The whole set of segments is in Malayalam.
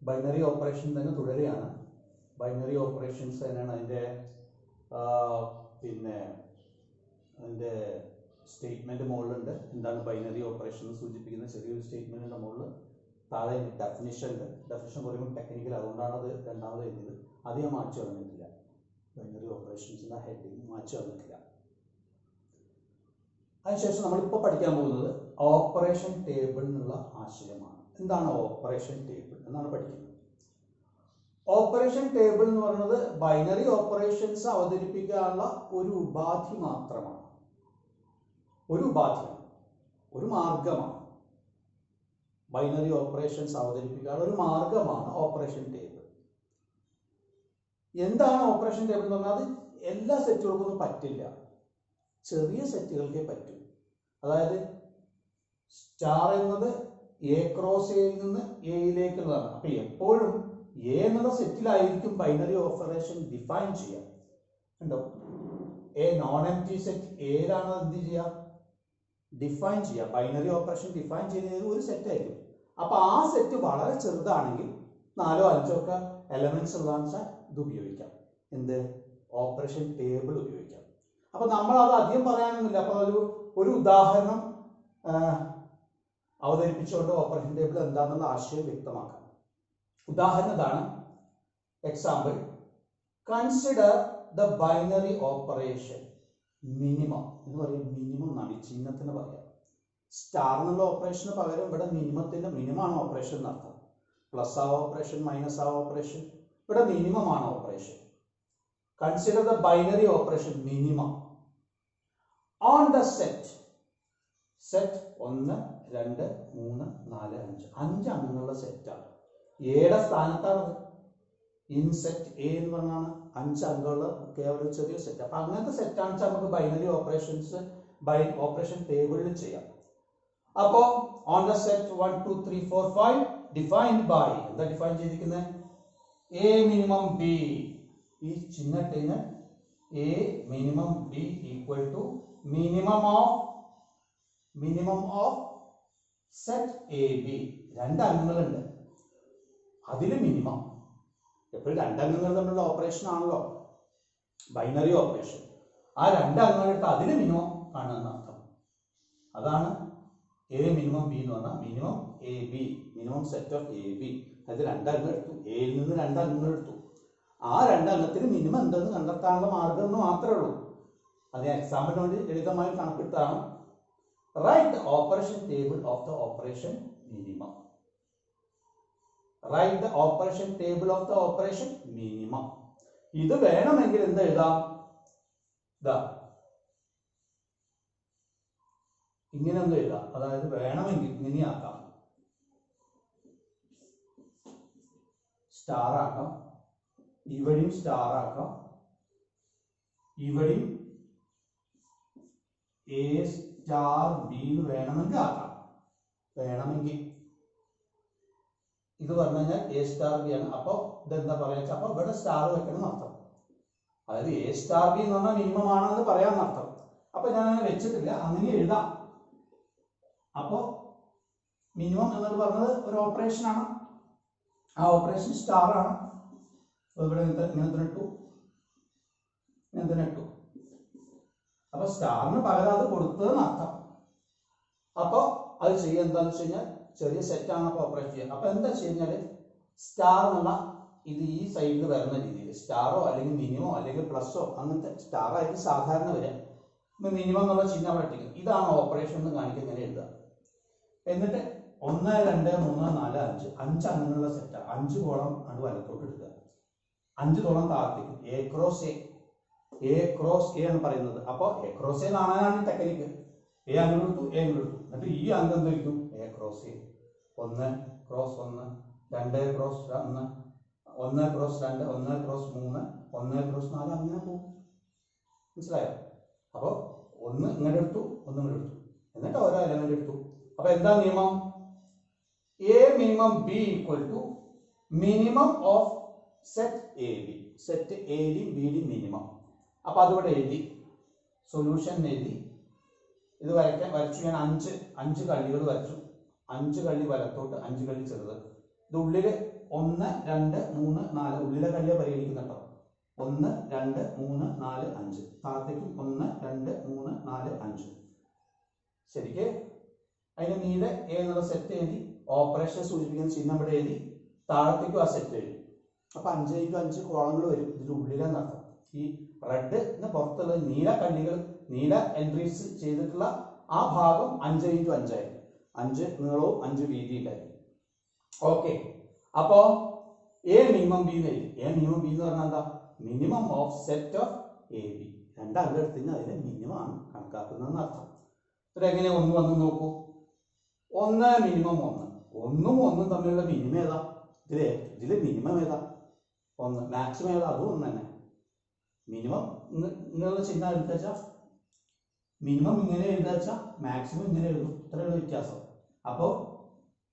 ബൈനറി ഓപ്പറേഷൻ തന്നെ തുടരുകയാണ്. ബൈനറി ഓപ്പറേഷൻസ് തന്നെയാണ് അതിൻ്റെ പിന്നെ അതിൻ്റെ സ്റ്റേറ്റ്മെൻറ്റ് മുകളിലുണ്ട്. എന്താണ് ബൈനറി ഓപ്പറേഷൻ സൂചിപ്പിക്കുന്ന ചെറിയൊരു സ്റ്റേറ്റ്മെൻറ്റിൻ്റെ മുകളിൽ താഴെ ഡെഫിനിഷൻ ഉണ്ട്. ഡെഫിനിഷൻ പറയുമ്പോൾ ടെക്നിക്കൽ, അതുകൊണ്ടാണ് അത് രണ്ടാമത് എഴുതിയത്. അത് ഞാൻ മാറ്റി വന്നിട്ടില്ല. ബൈനറി ഓപ്പറേഷൻസിൻ്റെ ഹെഡിങ് മാറ്റി വന്നിട്ടില്ല. അതിനുശേഷം നമ്മളിപ്പോൾ പഠിക്കാൻ പോകുന്നത് ഓപ്പറേഷൻ ടേബിൾ എന്നുള്ള ആശയമാണ്. എന്താണ് ഓപ്പറേഷൻ ടേബിൾ എന്നാണ് പഠിക്കുന്നത്. ഓപ്പറേഷൻ ടേബിൾ എന്ന് പറയുന്നത് ബൈനറി ഓപ്പറേഷൻസ് അവതരിപ്പിക്കാനുള്ള ഒരു ഉപാധി മാത്രമാണ്. ഒരു ഉപാധിയാണ്, ഒരു മാർഗമാണ്. ബൈനറി ഓപ്പറേഷൻസ് അവതരിപ്പിക്കാനുള്ള ഒരു മാർഗമാണ് ഓപ്പറേഷൻ ടേബിൾ. എന്താണ് ഓപ്പറേഷൻ ടേബിൾ എന്ന് പറഞ്ഞാൽ അത് എല്ലാ സെറ്റുകൾക്കൊന്നും പറ്റില്ല, ചെറിയ സെറ്റുകൾക്കേ പറ്റൂ. അതായത് സ്റ്റാർ എന്നത് എ ക്രോസ് എയിൽ നിന്ന് എയിലേക്കുള്ളതാണ്. അപ്പൊ എപ്പോഴും എ എന്നുള്ള സെറ്റിലായിരിക്കും ബൈനറി ഓപ്പറേഷൻ ഡിഫൈൻ ചെയ്യുക. ഉണ്ടോ? എ നോൺ എംപ്റ്റി സെറ്റ് എയിലാണ് എന്ത് ചെയ്യുക? ഡിഫൈൻ ചെയ്യുക. ബൈനറി ഓപ്പറേഷൻ ഡിഫൈൻ ചെയ്യുന്നത് ഒരു സെറ്റ് ആയിരിക്കും. അപ്പൊ ആ സെറ്റ് വളരെ ചെറുതാണെങ്കിൽ 4 or 5 ഒക്കെ എലമെന്റ്സ് ഉള്ളതാണെന്ന് വെച്ചാൽ ഇത് ഉപയോഗിക്കാം. എന്ത്? ഓപ്പറേഷൻ ടേബിൾ ഉപയോഗിക്കാം. അപ്പൊ നമ്മൾ അത് അധികം പറയാനൊന്നുമില്ല. അപ്പൊ ഒരു ഉദാഹരണം അവതരിപ്പിച്ചുകൊണ്ട് ഓപ്പറേഷൻ ടേബിൾ എന്താണെന്നുള്ള ആശയം വ്യക്തമാക്കാം. ഉദാഹരണം ഇതാണ്. Example, consider the binary operation minimum എന്ന് പറയും. മിനിമം എന്നാണ് ഈ ചിഹ്നത്തിന് പറയാം. സ്റ്റാർ എന്നുള്ള ഓപ്പറേഷന് പകരം ഇവിടെ മിനിമത്തിന്റെ മിനിമമാണ് ഓപ്പറേഷൻ എന്നർത്ഥം. പ്ലസ് ആ ഓപ്പറേഷൻ, മൈനസ് ആ ഓപ്പറേഷൻ, ഇവിടെ മിനിമം ആണ് operation. Consider the binary operation minimum on the set 1, 2, 3, 4, 5 5 അംഗങ്ങളുള്ള സെറ്റാണ്. എയുടെ സ്ഥാനത്താണ് ഇൻസെറ്റ് എ എന്ന് പറഞ്ഞാണ് 5 അംഗമുള്ള കേവലം ചെറിയ സെറ്റ്. അപ്പൊ അങ്ങനത്തെ സെറ്റാണ് വെച്ചാൽ നമുക്ക് ബൈനറി ഓപ്പറേഷൻസ് ഓപ്പറേഷൻ ടേബിളിൽ ചെയ്യാം. അപ്പോ on the set 1, 2, 3, 4, 5 defined by, എന്താ ഡിഫൈൻ ചെയ്തിരിക്കുന്നത്? A minimum B. ഈ ചിഹ്നത്തിന് A minimum B equal to minimum of set A B. 2 അംഗങ്ങളുണ്ട്, അതിൽ മിനിമം. എപ്പോഴും 2 അംഗങ്ങൾ തമ്മിലുള്ള ഓപ്പറേഷൻ ആണല്ലോ ബൈനറി ഓപ്പറേഷൻ. ആ 2 അംഗങ്ങളെടുത്ത് അതിൽ മിനിമം കാണുന്ന അർത്ഥം. അതാണ് എ മിനിമം ബി എന്ന് പറഞ്ഞാൽ minimum A B, minimum set of a B. അത് 2 അംഗങ്ങൾ എടുത്തു, എയിൽ നിന്ന് 2 അംഗങ്ങൾ എടുത്തു. ആ 2 അംഗത്തിന് മിനിമം എന്തെന്ന് കണ്ടെത്താനുള്ള മാർഗം എന്ന് മാത്രമേ ഉള്ളൂ. അത് എക്സാമ്പിളിന് വേണ്ടി ലളിതമായി കണക്കെടുത്താണ്. Right the operation table of the operation minimum. Right the operation table of the operation minimum. ഇത് വേണമെങ്കിൽ എന്ത് എഴുതാം? ഇങ്ങനെ ഒന്ന് എഴുതാം. അതായത് വേണമെങ്കിൽ ഇങ്ങനെയാക്കാം. സ്റ്റാർ ആക്കാം, ഇവിടെയും സ്റ്റാർ ആക്കാം, ഇവിടെയും എ സ്റ്റാർ ബി വേണമെങ്കിൽ ആക്കാം. വേണമെങ്കിൽ ഇത് പറഞ്ഞു കഴിഞ്ഞാൽ എ സ്റ്റാർ ബി ആണ്. അപ്പൊ ഇതെന്താ പറയാ? അപ്പൊ ഇവിടെ സ്റ്റാർ വെക്കണം എന്നർത്ഥം. അതായത് എ സ്റ്റാർ ബി എന്ന് പറഞ്ഞാൽ മിനിമം ആണെന്ന് പറയാന്നർത്ഥം. അപ്പൊ ഞാൻ അങ്ങനെ വെച്ചിട്ടില്ല, അങ്ങനെ എഴുതാം. അപ്പോ മിനിമം എന്നത് പറഞ്ഞത് ഒരു ഓപ്പറേഷൻ ആണ്. ആ ഓപ്പറേഷൻ സ്റ്റാർ ആണ്. ഇവിടെ ഇങ്ങനെ ഇട്ടു. അപ്പൊ സ്റ്റാറിന് പകരം അത് കൊടുത്തതെന്ന് അർത്ഥം. അപ്പൊ അത് ചെയ്യുക എന്താന്ന് വെച്ച് കഴിഞ്ഞാൽ ചെറിയ സെറ്റാണ് അപ്പൊ ഓപ്പറേറ്റ് ചെയ്യുക. അപ്പൊ എന്താ വെച്ച് കഴിഞ്ഞാല് സ്റ്റാർ എന്നുള്ള ഇത് ഈ സൈഡിൽ വരുന്ന രീതിയിൽ സ്റ്റാറോ അല്ലെങ്കിൽ മിനിമോ അല്ലെങ്കിൽ പ്ലസോ അങ്ങനത്തെ സ്റ്റാർ ആയിരിക്കും സാധാരണ വരിക. മിനിമം എന്നുള്ള ചിഹ്നം പഠിക്കും. ഇതാണ് ഓപ്പറേഷൻ എന്ന് കാണിക്കുന്ന ഇങ്ങനെ എഴുതുക. എന്നിട്ട് 1, 2, 3, 4, 5 5 അംഗങ്ങളുള്ള സെറ്റാണ്. 5 കോളം അത് വലത്തോട്ട് എടുക്കുക, 5 കോളം താഴത്തേക്ക്. എ ക്രോസ് എ ആണ് പറയുന്നത്. അപ്പൊ എ ക്രോസ് എ കാണാനാണ് ടെക്നിക്ക്. എ അങ്ങനെ എടുത്തു, എ അങ്ങനെ എടുത്തു. എന്നിട്ട് ഈ അംഗം എന്തായിരിക്കും? A cross A. 1 cross 1, 2 cross 1, 1 cross 2, 1 cross 3, 1 cross 4 അങ്ങനെ പോകും. മനസ്സിലായോ? അപ്പൊ 1 ഇങ്ങനെ എടുത്തു, 1 ഇങ്ങനെ എടുത്തു, എന്നിട്ട് ഓരോ എലമെന്റ് എടുത്തു. അപ്പൊ എന്താ നിയമം? A minimum B equal to minimum of set A B. Set A D B D minimum. അപ്പൊ അതിവിടെ എഴുതി, സൊല്യൂഷൻ എഴുതി. ഇത് വരച്ചു. ഞാൻ 5 കള്ളികൾ വരച്ചു. 5 കള്ളി വലത്തോട്ട്, 5 കള്ളി ചെറുത്. ഇത് ഉള്ളില് 1 2 3 4 ഉള്ളിലെ കല്ല് പരിഗണിക്കുന്നുണ്ടോ? 1 2 3 4 5 താഴത്തേക്കും 1 2 3 4 5. ശരിക്ക് അതിന് നീടെ എ എന്നുള്ള സെറ്റ് എഴുതി, ഓപ്പറേഷൻ സൂചിപ്പിക്കുന്ന ചിഹ്നം ഇവിടെ എഴുതി, താഴത്തേക്കും ആ സെറ്റ് എഴുതി. അപ്പൊ 5x5 കോളങ്ങൾ വരും. ഇതിന്റെ ഉള്ളിലെ നടത്തും ഈ റെഡിന് പുറത്തുള്ള നീല കല്ലുകൾ, നീല എൻട്രീസ് ചെയ്തിട്ടുള്ള ആ ഭാഗം 5x5 ആയിരിക്കും. 5 നീളവും 5 വീതിയിലായിരിക്കും. ഓക്കെ, അപ്പോ എ മിനിമം ബി എന്ന് എഴുതി. എ മിനിമം ബി എന്ന് പറഞ്ഞാൽ എന്താ? Minimum of set of a b. രണ്ടംഗം എടുത്തിന് അതിന്റെ മിനിമം ആണ് കണക്കാക്കുന്നതെന്ന് അർത്ഥം. എന്നിട്ട് എങ്ങനെ ഒന്ന് വന്ന് നോക്കൂ. 1 മിനിമം 1. 1ഉം 1ഉം തമ്മിലുള്ള മിനിമം ഏതാ? ഇതില് മിനിമം ഏതാ? 1. മാക്സിമം ഏതാ? അതും 1 തന്നെ. മിനിമം ഇങ്ങനെയുള്ള ചിഹ്നം എടുത്തുവെച്ചാ മിനിമം ഇങ്ങനെ എഴുതാച്ചാ മാക്സിമം ഇങ്ങനെ എഴുതും. ഇത്രയുള്ള വ്യത്യാസം. അപ്പോൾ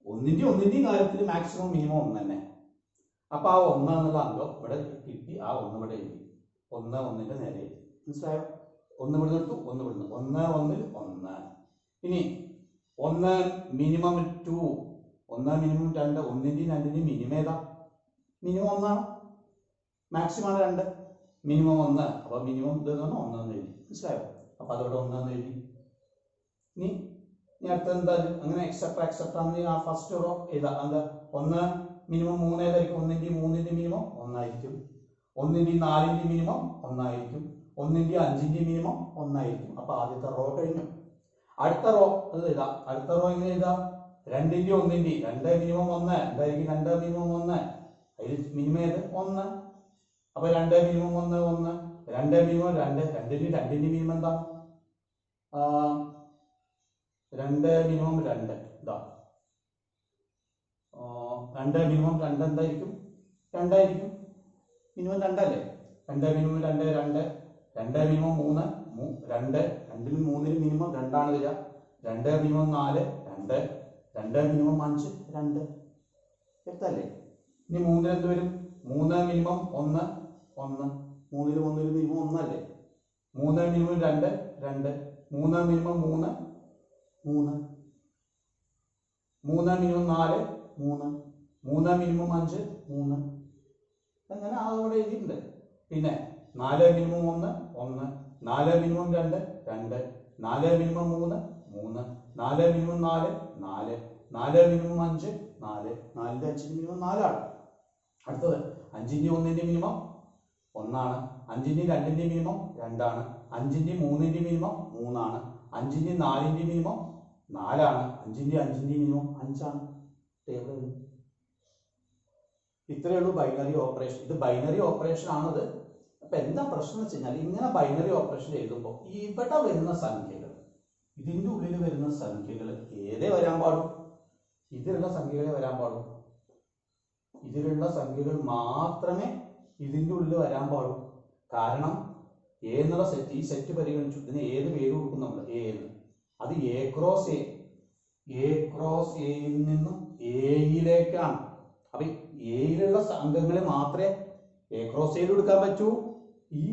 ഒന്നിന്റെയും കാര്യത്തിൽ മാക്സിമം മിനിമം 1 തന്നെ. അപ്പൊ ആ 1 എന്നുള്ള അംഗം ഇവിടെ കിട്ടി. ആ 1 ഇവിടെ എഴുതി. 1 1ന്റെ നേരെ എഴുതി. മനസ്സിലായോ? 1 ഇവിടെ എടുത്തു, 1 ഇവിടുന്ന്. 1 1ൽ 1. ഇനി 1 മിനിമം 2, 1 മിനിമം 2. ഒന്നിന്റെയും രണ്ടിന്റെയും മിനിമം ഏതാ? മിനിമം 1 ആണ്. മാക്സിമം ആണ് 2. മിനിമം 1. അപ്പൊ മിനിമം ഇത് 1 എന്ന് എഴുതി. മനസ്സിലായോ? അപ്പൊ അതോടെ 1 എന്ന് എഴുതി. ഇനി അടുത്ത എന്താ? അങ്ങനെ എക്സെട്രാ ആ ഫസ്റ്റ് റോ എഴുതാം. എന്താ? 1 മിനിമം 3 ഏതായിരിക്കും? 1ന്റെയും 3ന്റെയും മിനിമം 1 ആയിരിക്കും. 1ന്റെയും 4ന്റെയും മിനിമം 1 ആയിരിക്കും. 1ന്റെയും 5ന്റെയും മിനിമം 1 ആയിരിക്കും. അപ്പൊ ആദ്യത്തെ റോ കഴിഞ്ഞു. അടുത്ത റോ അത് എഴുതാം. അടുത്ത റോ എങ്ങനെ എഴുതാം? 2ന്റെയും 1ന്റെയും 2 മിനിമം 1 എന്തായിരിക്കും? 2 മിനിമം 1. അതിൽ മിനിമം ഏത്? 1. അപ്പൊ 2 മിനിമം 1 1. 2 മിനിമം 2. 2ന്റെയും മിനിമം എന്താ? 2 മിനിമം 2. ഇതാ 2 മിനിമം 2 എന്തായിരിക്കും? 2 ആയിരിക്കും. മിനിമം 2 അല്ലേ? 2 മിനിമം 2 2. 2 മിനിമം 3 2. 2ലും 3ലും മിനിമം 2 ആണ് വരിക. 2 മിനിമം 4 2. 2 മിനിമം 5 2. എത്തല്ലേ? ഇനി 3ൽ എന്ത് വരും? 3 മിനിമം 1 1. 3ലും 1ലും മിനിമം 1 അല്ലേ? 3 മിനിമം 2 2. 3 മിനിമം 3 3. 3 മിനിമം 4 3. 3 മിനിമം 5 3. അങ്ങനെ അതോടെ എഴുതിയിട്ടുണ്ട്. പിന്നെ 4 minimum 1 1. 4 minimum 2 2. 4 minimum 3 3. 4 minimum 4 4. 4 minimum 5 4. 4ന്റെ 5ന്റെ മിനിമം 4 ആണ്. അടുത്തത് 5ന്റെയും 1ന്റെയും മിനിമം 1 ആണ്. 5ന്റെയും 2ന്റെയും മിനിമം 2 ആണ്. 5ന്റെയും 3ന്റെയും മിനിമം 3 ആണ്. 5ന്റെയും 4ന്റെയും മിനിമം 4 ആണ്. 5ന്റെയും 5ന്റെയും മിനിമം 5 ആണ്. ടേബിൾ ഇത്രയേ ഉള്ളൂ ബൈനറി ഓപ്പറേഷൻ. ഇത് ബൈനറി ഓപ്പറേഷൻ ആണത്. അപ്പൊ എന്താ പ്രശ്നം എന്ന് വെച്ച് കഴിഞ്ഞാൽ, ഇങ്ങനെ ബൈനറി ഓപ്പറേഷൻ എഴുതുമ്പോൾ ഇവിടെ വരുന്ന സംഖ്യകൾ, ഇതിന്റെ ഉള്ളിൽ വരുന്ന സംഖ്യകൾ ഏതേ വരാൻ പാടും? ഇതിലുള്ള സംഖ്യകളെ വരാൻ പാടും. ഇതിലുള്ള സംഖ്യകൾ മാത്രമേ ഇതിന്റെ ഉള്ളിൽ വരാൻ പാടും. കാരണം എ എന്നുള്ള സെറ്റ്, ഈ സെറ്റ് പരിഗണിച്ചു. ഇതിന് ഏത് പേര് കൊടുക്കും നമ്മൾ? എ എന്ന്. അത് A cross A. A cross എയിൽ നിന്നും എയിലേക്കാണ്. അപ്പൊ എയിലുള്ള അംഗങ്ങളെ മാത്രമേ എ ക്രോസ് എയിൽ എടുക്കാൻ പറ്റൂ, ഈ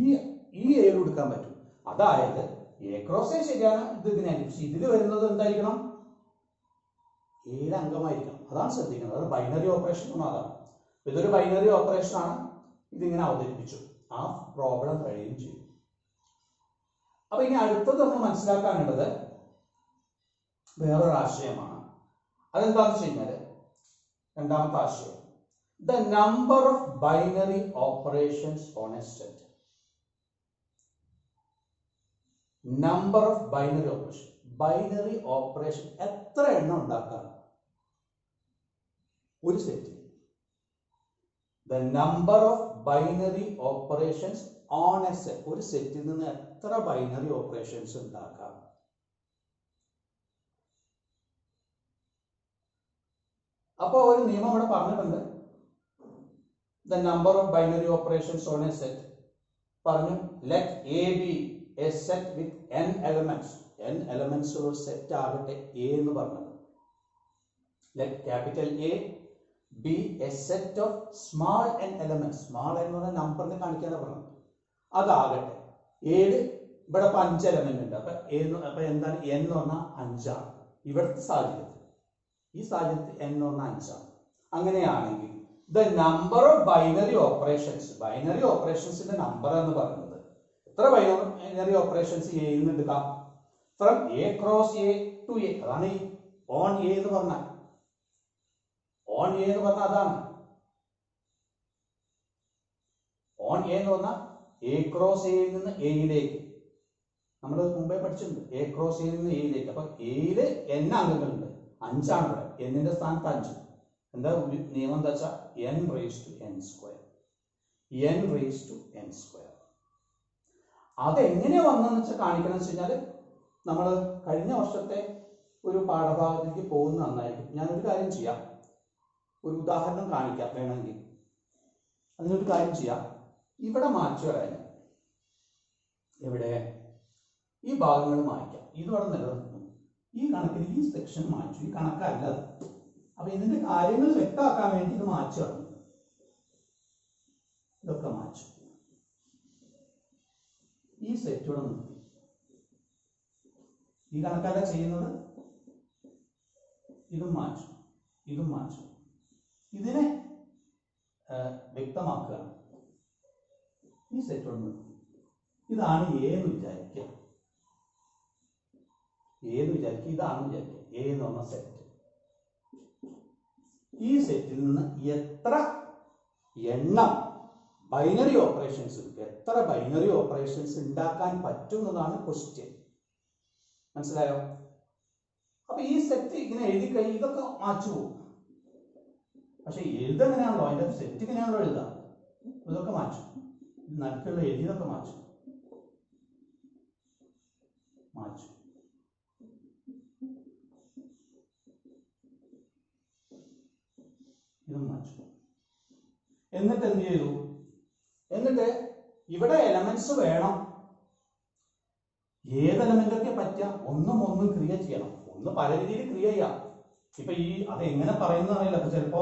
എയിൽ എടുക്കാൻ പറ്റൂ. അതായത് എ ക്രോസ് എ ശരിയാണ്, ഇത് ഇതിനായിരിക്കും. പക്ഷെ ഇതിൽ വരുന്നത് എന്തായിരിക്കണം? എയുടെ അംഗമായിരിക്കണം. അതാണ് ശ്രദ്ധിക്കുന്നത്. അത് ബൈനറി ഓപ്പറേഷൻ അതാണ്. ഇതൊരു ബൈനറി ഓപ്പറേഷൻ ആണ്. ഇതിങ്ങനെ അവതരിപ്പിച്ചു. ആ പ്രോബ്ലം കഴിയുകയും ചെയ്യും. അപ്പൊ ഇനി അടുത്തത് നമ്മൾ മനസ്സിലാക്കാനുള്ളത് വേറൊരു ആശയമാണ്. അതെന്താണെന്ന് വെച്ച് കഴിഞ്ഞാൽ, രണ്ടാമത്തെ ആശയം, the number of binary operations on a set. Number of binary operation. Binary operation എത്ര എണ്ണം ഉണ്ടാക്കാം ഒരു set? The number of binary operations on a set. ഒരു സെറ്റിൽ നിന്ന് എത്ര ബൈനറി ഓപ്പറേഷൻസ് ഉണ്ടാക്കാം? അപ്പൊ ഒരു നിയമം ഇവിടെ പറഞ്ഞിട്ടുണ്ട്. The number of binary operations on a set പറഞ്ഞു, let a be a set with n elements. n elements ഉള്ള സെറ്റ് ആകട്ടെ എ എന്ന് പറഞ്ഞത്. Let capital a be a set of small n elements. Small n എന്ന് പറഞ്ഞാൽ നമ്പറിനെ കാണിക്കാതെ പറഞ്ഞത്. അതാകട്ടെ. ഏഴ് ഇവിടെ 5 എലമെന്റ് ഉണ്ട്. അപ്പൊ എന്താണ്? n എന്ന് പറഞ്ഞാൽ 5 ആണ്. ഇവിടുത്തെ സാഹചര്യത്തിൽ, ഈ സാഹചര്യത്തിൽ n എന്ന് പറഞ്ഞാൽ 5 ആണ്. അങ്ങനെയാണെങ്കിൽ ദ നമ്പർ ഓഫ് ബൈനറി ഓപ്പറേഷൻസിന്റെ നമ്പർ എന്ന് പറയുന്നത് എത്ര ബൈനറി ഓപ്പറേഷൻസ് എയിൽ നിന്ന് എടുക്കാം? From A cross A to a, അതാണ് ഈ ഓൺ എ എന്ന് പറഞ്ഞാൽ. ഓൺ എ എന്ന് പറഞ്ഞാൽ അതാണ്. ഓൺ എ എന്ന് പറഞ്ഞാൽ എ ക്രോസ് എയിൽ നിന്ന് എയിലേക്ക്. നമ്മൾ മുമ്പേ പഠിച്ചിട്ടുണ്ട് എ ക്രോസ് എയിൽ നിന്ന് എയിലേക്ക്. അപ്പൊ എയില് n അംഗങ്ങളുണ്ട്, 5 ആണ് ഇവിടെ. എന്നിന്റെ സ്ഥാനത്ത് 5. എന്താ നിയമം എന്താ വെച്ചാൽ n raise to n square. അതെങ്ങനെ വന്നെന്ന് വെച്ചാൽ കാണിക്കണം എന്ന് വെച്ച് കഴിഞ്ഞാൽ നമ്മൾ കഴിഞ്ഞ വർഷത്തെ ഒരു പാഠഭാഗത്തേക്ക് പോകുന്നത് നന്നായിരിക്കും. ഞാനൊരു കാര്യം ചെയ്യാം, ഒരു ഉദാഹരണം കാണിക്കാം വേണമെങ്കിൽ. അതിനൊരു കാര്യം ചെയ്യാം, ഇവിടെ മാറ്റി വരാൻ എവിടെ ഈ ഭാഗങ്ങൾ മായ്ക്കാം. ഇതിവിടെ നിലനിർത്തുന്നു. ഈ കണക്കിൽ ഈ സെക്ഷൻ മാറ്റി, ഈ കണക്കല്ല. അപ്പൊ ഇതിന്റെ കാര്യങ്ങൾ വ്യക്തമാക്കാൻ വേണ്ടി ഇത് മാറ്റി കളഞ്ഞു. ഇതൊക്കെ മാറ്റി ഈ സെറ്റോടെ നിർത്തി. ഈ കണക്കല്ല ചെയ്യുന്നത്, ഇതും മാറ്റും. ഇതിനെ വ്യക്തമാക്കുകയാണ്. ഈ സെറ്റോടെ നിർത്തി. ഇതാണ് എന്ന് വിചാരിക്കുക. ഇതാണ് വിചാരിക്കുക എ എന്ന് പറഞ്ഞ സെറ്റ്. ഈ സെറ്റിൽ നിന്ന് എത്ര എണ്ണം ബൈനറി ഓപ്പറേഷൻസ് ഉണ്ടാക്കാൻ പറ്റും എന്നതാണ് ക്വസ്റ്റ്യൻ. മനസ്സിലായോ? അപ്പൊ ഈ സെറ്റ് ഇങ്ങനെ എഴുതി കഴിഞ്ഞ് ഇതൊക്കെ മാച്ചു പോകും. പക്ഷെ എഴുതെങ്ങനെയാണല്ലോ, അതിന്റെ സെറ്റ് ഇങ്ങനെയാണല്ലോ എഴുതാം. ഇതൊക്കെ മാറ്റും. നടുക്കുള്ള എഴുതിയതൊക്കെ മാറ്റും. ഇതും മാറ്റും. എന്നിട്ട് എന്ത് ചെയ്തു? എന്നിട്ട് ഇവിടെ എലമെന്റ്സ് വേണം. ഏത് എലമെന്റൊക്കെ പറ്റുക? ഒന്നും ക്രിയേറ്റ് ചെയ്യണം. ഒന്ന് പല രീതിയിൽ ക്രിയേറ്റ് ചെയ്യാം. ഇപ്പൊ അത് എങ്ങനെ പറയുന്നത് അറിയില്ല. അപ്പൊ ചിലപ്പോ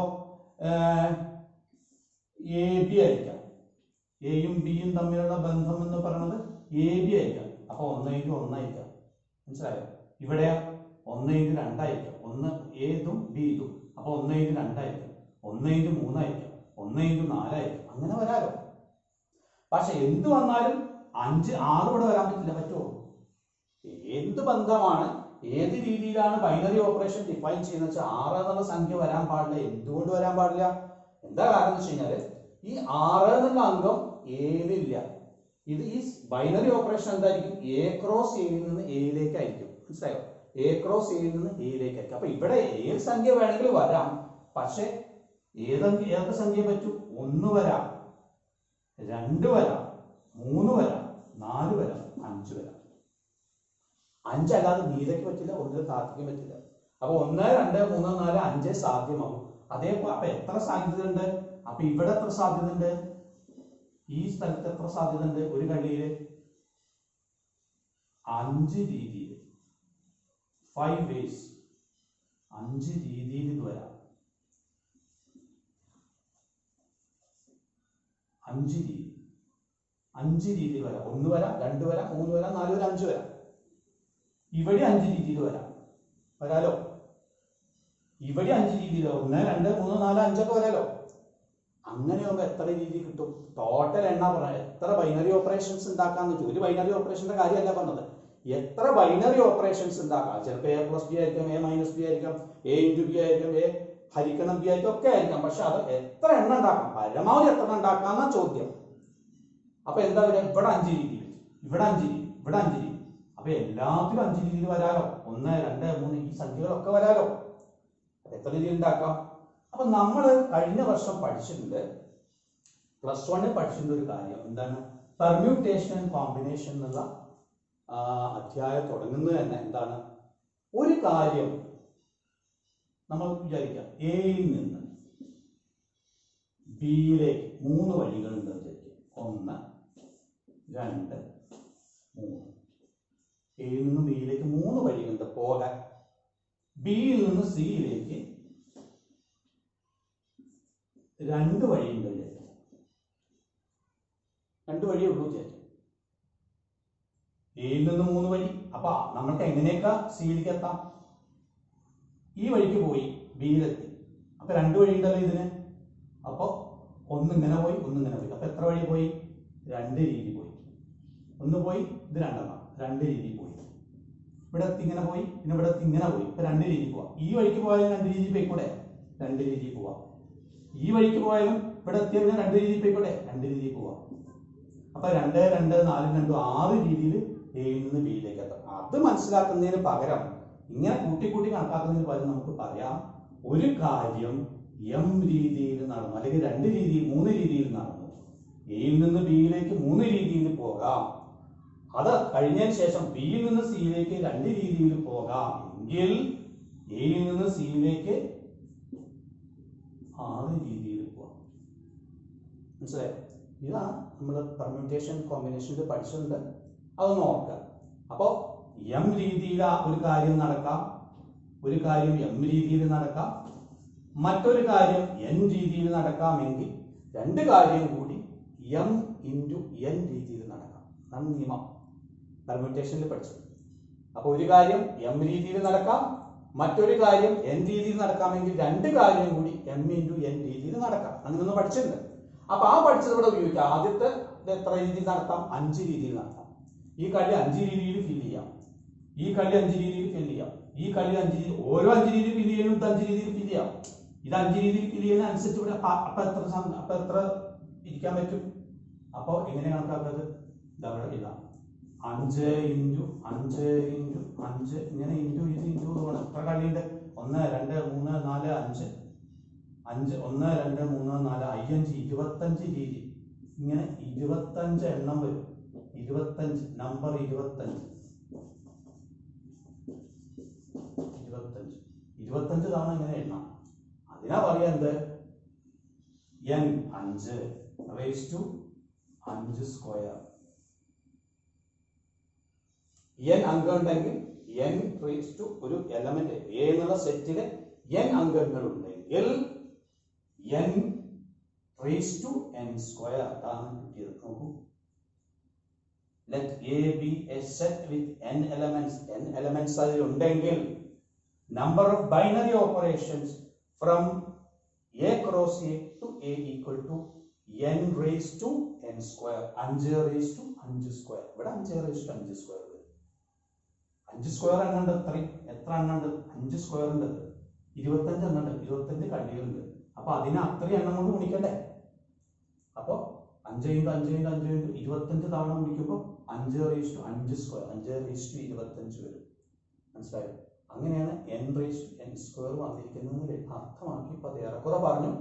എ ബി ആയിരിക്കാം. എയും ബിയും തമ്മിലുള്ള ബന്ധം എന്ന് പറയുന്നത് എ ബി ആയിരിക്കാം. അപ്പൊ 1:1 ആയിരിക്കാം. മനസ്സിലായോ? ഇവിടെ 1:2 ആയിരിക്കാം. 1 ഏതും ബി ഇതും. അപ്പൊ 1:2 ആയിരിക്കാം. 1:3 ആയിരിക്കാം. 1:4 ആയിരിക്കാം. അങ്ങനെ വരാലോ. പക്ഷെ എന്ത് വന്നാലും 5, 6 ഇവിടെ വരാൻ പറ്റുമോ? എന്ത് ബന്ധമാണ്, ഏത് രീതിയിലാണ് ബൈനറി ഓപ്പറേഷൻ ഡിഫൈൻ ചെയ്യുന്നത് വെച്ചാൽ 6 എന്നുള്ള സംഖ്യ വരാൻ പാടില്ല. എന്തുകൊണ്ട് വരാൻ പാടില്ല? എന്താ കാരണം എന്ന് വെച്ച് കഴിഞ്ഞാല് ഈ 6 എന്നുള്ള അംഗം ഏതില്ല. ഇത് ഈ ബൈനറി ഓപ്പറേഷൻ എന്തായിരിക്കും? എ ക്രോസ് എയിൽ നിന്ന് എയിലേക്ക് ആയിരിക്കും. മനസ്സിലായോ? എ ക്രോസ് എയിൽ നിന്ന് എയിലേക്ക് ആയിരിക്കും. അപ്പൊ ഇവിടെ ഏത് സംഖ്യ വേണമെങ്കിലും വരാം. പക്ഷെ ഏതൊക്കെ സംഖ്യ പറ്റും? 1 വരാം, 2 വരാം, 3 വരാം, 4 വരാം, 5 വരാം. 5 അല്ലാതെ നീലയ്ക്ക് പറ്റില്ല, 1 താഴത്തേക്കും പറ്റില്ല. അപ്പൊ 1, 2, 3, 4, 5 സാധ്യമാകും. അതേപോലെ അപ്പൊ എത്ര സാധ്യത ഉണ്ട്? അപ്പൊ ഇവിടെ എത്ര സാധ്യത ഉണ്ട്? ഈ സ്ഥലത്ത് എത്ര സാധ്യത ഉണ്ട്? ഒരു കളിയില് 5 രീതിയിൽ, 5 ways, 5 രീതിയിൽ ഇത് വരാം. 5 രീതിയിൽ വരാം. 1 വരാം, 2 വരാം, 3 വരാം, 4 വരാം, 5 വരാം. ഇവിടെ 5 രീതിയിൽ വരാലോ. ഇവിടെ 5 രീതിയിൽ 1, 2, 3, 4, 5 ഒക്കെ വരാലോ. അങ്ങനെയാകുമ്പോ എത്ര രീതി കിട്ടും? ടോട്ടൽ എണ്ണ പറഞ്ഞ എത്ര ബൈനറി ഓപ്പറേഷൻസ് ഉണ്ടാക്കാന്ന് വെച്ചു. ഒരു ബൈനറി ഓപ്പറേഷന്റെ കാര്യമല്ല പറഞ്ഞത്. എത്ര ബൈനറി ഓപ്പറേഷൻസ് ഉണ്ടാക്കാം? ചിലപ്പോൾ A+B ആയിരിക്കാം, A-B ആയിരിക്കാം, A×B ആയിരിക്കാം, A ഹരിക്കണം B ആയിരിക്കും, ഒക്കെ ആയിരിക്കാം. പക്ഷെ അത് എത്ര എണ്ണം ഉണ്ടാക്കാം, പരമാവധി എത്ര ഉണ്ടാക്കാന്ന ചോദ്യം. അപ്പൊ എന്താ വരിക? ഇവിടെ 5 രീതി, ഇവിടെ 5 രീതി, ഇവിടെ 5 രീതി. അപ്പൊ എല്ലാത്തിലും 5 രീതിയിൽ വരാലോ. 1, 2, 3 ഈ സംഖ്യകളൊക്കെ വരാലോ. എത്ര രീതിയിൽ ഉണ്ടാക്കാം? അപ്പൊ നമ്മൾ കഴിഞ്ഞ വർഷം പഠിച്ചിട്ടുണ്ട്, +1 പഠിച്ചിട്ടുണ്ട് ഒരു കാര്യം. എന്താണ്? പെർമ്യൂട്ടേഷൻ ആൻഡ് കോമ്പിനേഷൻ എന്നുള്ള അധ്യായം തുടങ്ങുന്നത് തന്നെ എന്താണ്? ഒരു കാര്യം നമ്മൾ വിചാരിക്കാം, എയിൽ നിന്ന് ബിയിലേക്ക് 3 വഴികളുണ്ട് വിചാരിക്കാം. 1, 2, 3. എയിൽ നിന്ന് ബിയിലേക്ക് 3 വഴികളുണ്ട് പോകാൻ. ബിയിൽ നിന്ന് സിയിലേക്ക് 2 വഴിയുണ്ട് വിചാരിക്കാം. 2 വഴിയേ ഉള്ളൂ വിചാരിക്കാം. എയിൽ നിന്ന് 3 വഴി. അപ്പൊ നമ്മൾക്ക് എങ്ങനെയൊക്കെ സിയിലേക്ക് എത്താം? ഈ വഴിക്ക് പോയി ബിയിലെത്തി. അപ്പൊ അപ്പോൾ 2 വഴി ഉണ്ടല്ലോ ഇതിന്. അപ്പോൾ ഒന്നിങ്ങനെ പോയി ഒന്നിങ്ങനെ പോയി. അപ്പോൾ എത്ര വഴി പോയി? 2 രീതി പോയി. ഒന്ന് പോയി, ഇത് 2 രീതി പോയി. ഇവിടെ ഇങ്ങനെ പോയി, പിന്നെ ഇവിടെ ഇങ്ങനെ പോയി. ഇപ്പൊ 2 രീതി പോവാം. ഈ വഴിക്ക് പോയാലും 2 രീതി പോയിക്കൂടെ? 2 രീതി പോവാം. ഈ വഴിക്ക് പോയാലും ഇവിടെ എത്തിയാൽ 2 രീതി പോയിക്കൂടെ? 2 രീതി പോവാം. അപ്പൊ 2, 2, 4, 2, 6 രീതിയിൽ എയിൽ നിന്ന് ബിയിലേക്ക് എത്താം. അത് മനസ്സിലാക്കുന്നതിന് പകരം ഇങ്ങനെ കൂട്ടി കണക്കാക്കുന്നതിന് പകരം നമുക്ക് പറയാം, ഒരു കാര്യം എം രീതിയിൽ നടന്നു, അല്ലെങ്കിൽ 2 രീതിയിൽ 3 രീതിയിൽ നടന്നു. എയിൽ നിന്ന് ബിയിലേക്ക് 3 രീതിയിൽ പോകാം. അത് കഴിഞ്ഞതിന് ശേഷം ബിയിൽ നിന്ന് സിയിലേക്ക് 2 രീതിയിൽ പോകാം എങ്കിൽ എയിൽ നിന്ന് സിയിലേക്ക് 6 രീതിയിൽ പോകാം. മനസ്സിലായോ? ഇതാണ് നമ്മൾ പെർമ്യൂട്ടേഷൻ കോമ്പിനേഷനിൽ പഠിച്ചിട്ടുണ്ട്. അതൊന്ന് ഓർക്കുക. അപ്പോൾ എം രീതിയിൽ ഒരു കാര്യം നടക്കാം, ഒരു കാര്യം എം രീതിയിൽ നടക്കാം, മറ്റൊരു കാര്യം എൻ രീതിയിൽ നടക്കാമെങ്കിൽ 2 കാര്യം കൂടി എം ഇൻറ്റു എൻ രീതിയിൽ നടക്കാം. അതാണ് നിയമം പെർമ്യൂട്ടേഷനിൽ പഠിച്ചത്. അപ്പോൾ ഒരു കാര്യം എം രീതിയിൽ നടക്കാം, മറ്റൊരു കാര്യം എൻ രീതിയിൽ നടക്കാമെങ്കിൽ 2 കാര്യം കൂടി എം ഇൻറ്റു എൻ രീതിയിൽ നടക്കാം. അങ്ങനെയൊന്ന് പഠിച്ചിട്ടുണ്ട്. അപ്പൊ ആ പഠിച്ചത് ഇവിടെ ഉപയോഗിക്കാം. ആദ്യത്തെ എത്ര രീതിയിൽ നടത്താം? 5 രീതിയിൽ നടത്താം. ഈ കളി 5 രീതിയിൽ ഫില്ല് ചെയ്യാം, ഈ കളി 5 രീതിയിൽ ഫില്ല് ചെയ്യാം, ഈ കളി 5 രീതി, ഓരോ 5 രീതിയിൽ ഫില്ല് ചെയ്യാനും ഇത് 5 രീതിയിൽ ഫില്ല് ചെയ്യാം. ഇത് 5 രീതിയിൽ ഫില്ല് ചെയ്യുന്നതനുസരിച്ച് ഇവിടെ അപ്പൊ എത്ര ഇരിക്കാൻ പറ്റും? അപ്പോൾ എങ്ങനെ കണക്കാക്കുന്നത്? ഇതവിടെ ഇതാ 5 ഇൻറ്റു 5 ഇൻറ്റു 5 ഇങ്ങനെ ഇൻറ്റു ഇത് ഇൻറ്റു പോകണം. എത്ര കളിയുണ്ട്? 1, 2, 3, 4, 5 1, 2, 3, 4, 5, 25 രീതി. ഇങ്ങനെ 25 എണ്ണം വരും. 25 നമ്പർ 25 തവണ ഇങ്ങനെ എണ്ണാം. അതിനാ പറയാ എന്ത്? n 5 raise to 5 square. n അംഗം ഉണ്ടെങ്കിൽ n റേസ് ടു ഒരു എലമെന്റ് എ എന്നുള്ള സെറ്റില് n അംഗങ്ങൾ ഉണ്ടെങ്കിൽ n raise to n square ആണ് കിട്ടിയത്. നോക്കൂ, let A be a set with n elements. n elements അതിൽ ഉണ്ടെങ്കിൽ number of binary operations from a cross a to a equal to n raised to n square. 5 raised to 5 square. ഇവിടെ 5 raised to 5 square. 5 സ്ക്വയർ എണ്ണുണ്ട്. എത്ര എണ്ണുണ്ട്? 5 സ്ക്വയർ ഉണ്ട്. 25 എണ്ണുണ്ട്. 25 കളികളുണ്ട്. അപ്പൊ അതിനെ അത്രയും എണ്ണം കൊണ്ട് ഗുണിക്കണ്ടേ? അപ്പൊ 5 × 5 × 5 × 25 തവണ ഗുണിക്കുമ്പോൾ 5 raised to 5 square, 5 raised to 25 വരും. മനസ്സിലായോ? അങ്ങനെയാണ് n raised to n square വന്നിരിക്കുന്നത് അർത്ഥമാക്കി. ഇപ്പൊ അത് ഏറെക്കുറെ പറഞ്ഞു.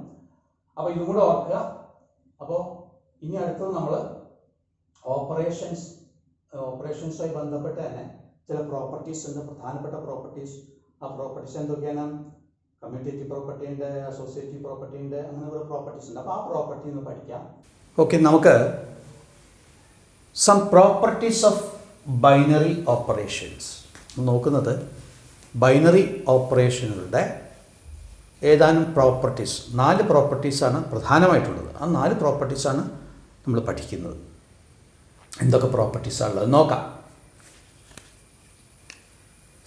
അപ്പൊ ഇതും കൂടെ ഓർക്കുക. അപ്പോൾ ഇനി അടുത്തത് നമ്മൾ ഓപ്പറേഷൻസുമായി ബന്ധപ്പെട്ട് തന്നെ ചില പ്രോപ്പർട്ടീസ് ഉണ്ട്, പ്രധാനപ്പെട്ട പ്രോപ്പർട്ടീസ്. ആ പ്രോപ്പർട്ടീസ് എന്തൊക്കെയാണ്? കമ്മ്യൂട്ടേറ്റീവ് പ്രോപ്പർട്ടി ഉണ്ട്, അസോസിയേറ്റീവ് പ്രോപ്പർട്ടി ഉണ്ട്, അങ്ങനെ കുറെ പ്രോപ്പർട്ടീസ് ഉണ്ട്. അപ്പോൾ ആ പ്രോപ്പർട്ടി ഒന്ന് പഠിക്കാം. ഓക്കെ, നമുക്ക് some properties of binary operations നോക്കുന്നത്. ബൈനറി ഓപ്പറേഷനുകളുടെ ഏതാനും പ്രോപ്പർട്ടീസ്, 4 പ്രോപ്പർട്ടീസാണ് പ്രധാനമായിട്ടുള്ളത്. ആ 4 പ്രോപ്പർട്ടീസാണ് നമ്മൾ പഠിക്കുന്നത്. എന്തൊക്കെ പ്രോപ്പർട്ടീസാണുള്ളത് നോക്കാം.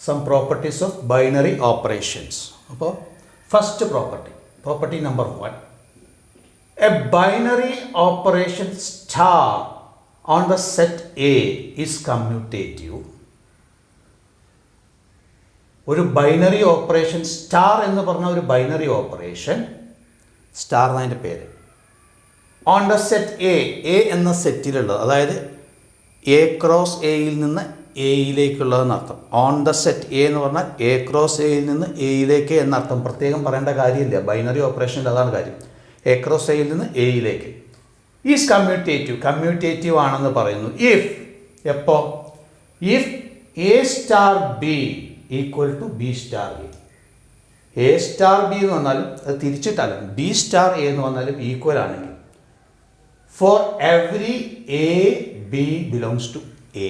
Some properties of binary operations. അപ്പോൾ first property number 1, a binary operation star on the set a is commutative. ഒരു ബൈനറി ഓപ്പറേഷൻ സ്റ്റാർ എന്ന് പറഞ്ഞ ഒരു ബൈനറി ഓപ്പറേഷൻ, സ്റ്റാർ എന്നതിൻ്റെ പേര്, ഓൺ ദ സെറ്റ് എ എന്ന സെറ്റിലുള്ളത്, അതായത് എ ക്രോസ് എയിൽ നിന്ന് എയിലേക്കുള്ളതെന്നർത്ഥം. ഓൺ ദ സെറ്റ് എ എന്ന് പറഞ്ഞാൽ എ ക്രോസ് എയിൽ നിന്ന് എയിലേക്ക് എന്നർത്ഥം. പ്രത്യേകം പറയേണ്ട കാര്യമില്ല, ബൈനറി ഓപ്പറേഷനിൽ അതാണ് കാര്യം. എ ക്രോസ് എയിൽ നിന്ന് എയിലേക്ക്. ഈസ് കമ്മ്യൂട്ടേറ്റീവ് ആണെന്ന് പറയുന്നു. എപ്പോ? If A star B equal to B star A. A star B എന്ന് പറഞ്ഞാലും അത് തിരിച്ചിട്ടല്ല, ബി സ്റ്റാർ എ എന്ന് പറഞ്ഞാലും ഈക്വൽ ആണെങ്കിൽ, for every a B belongs to a.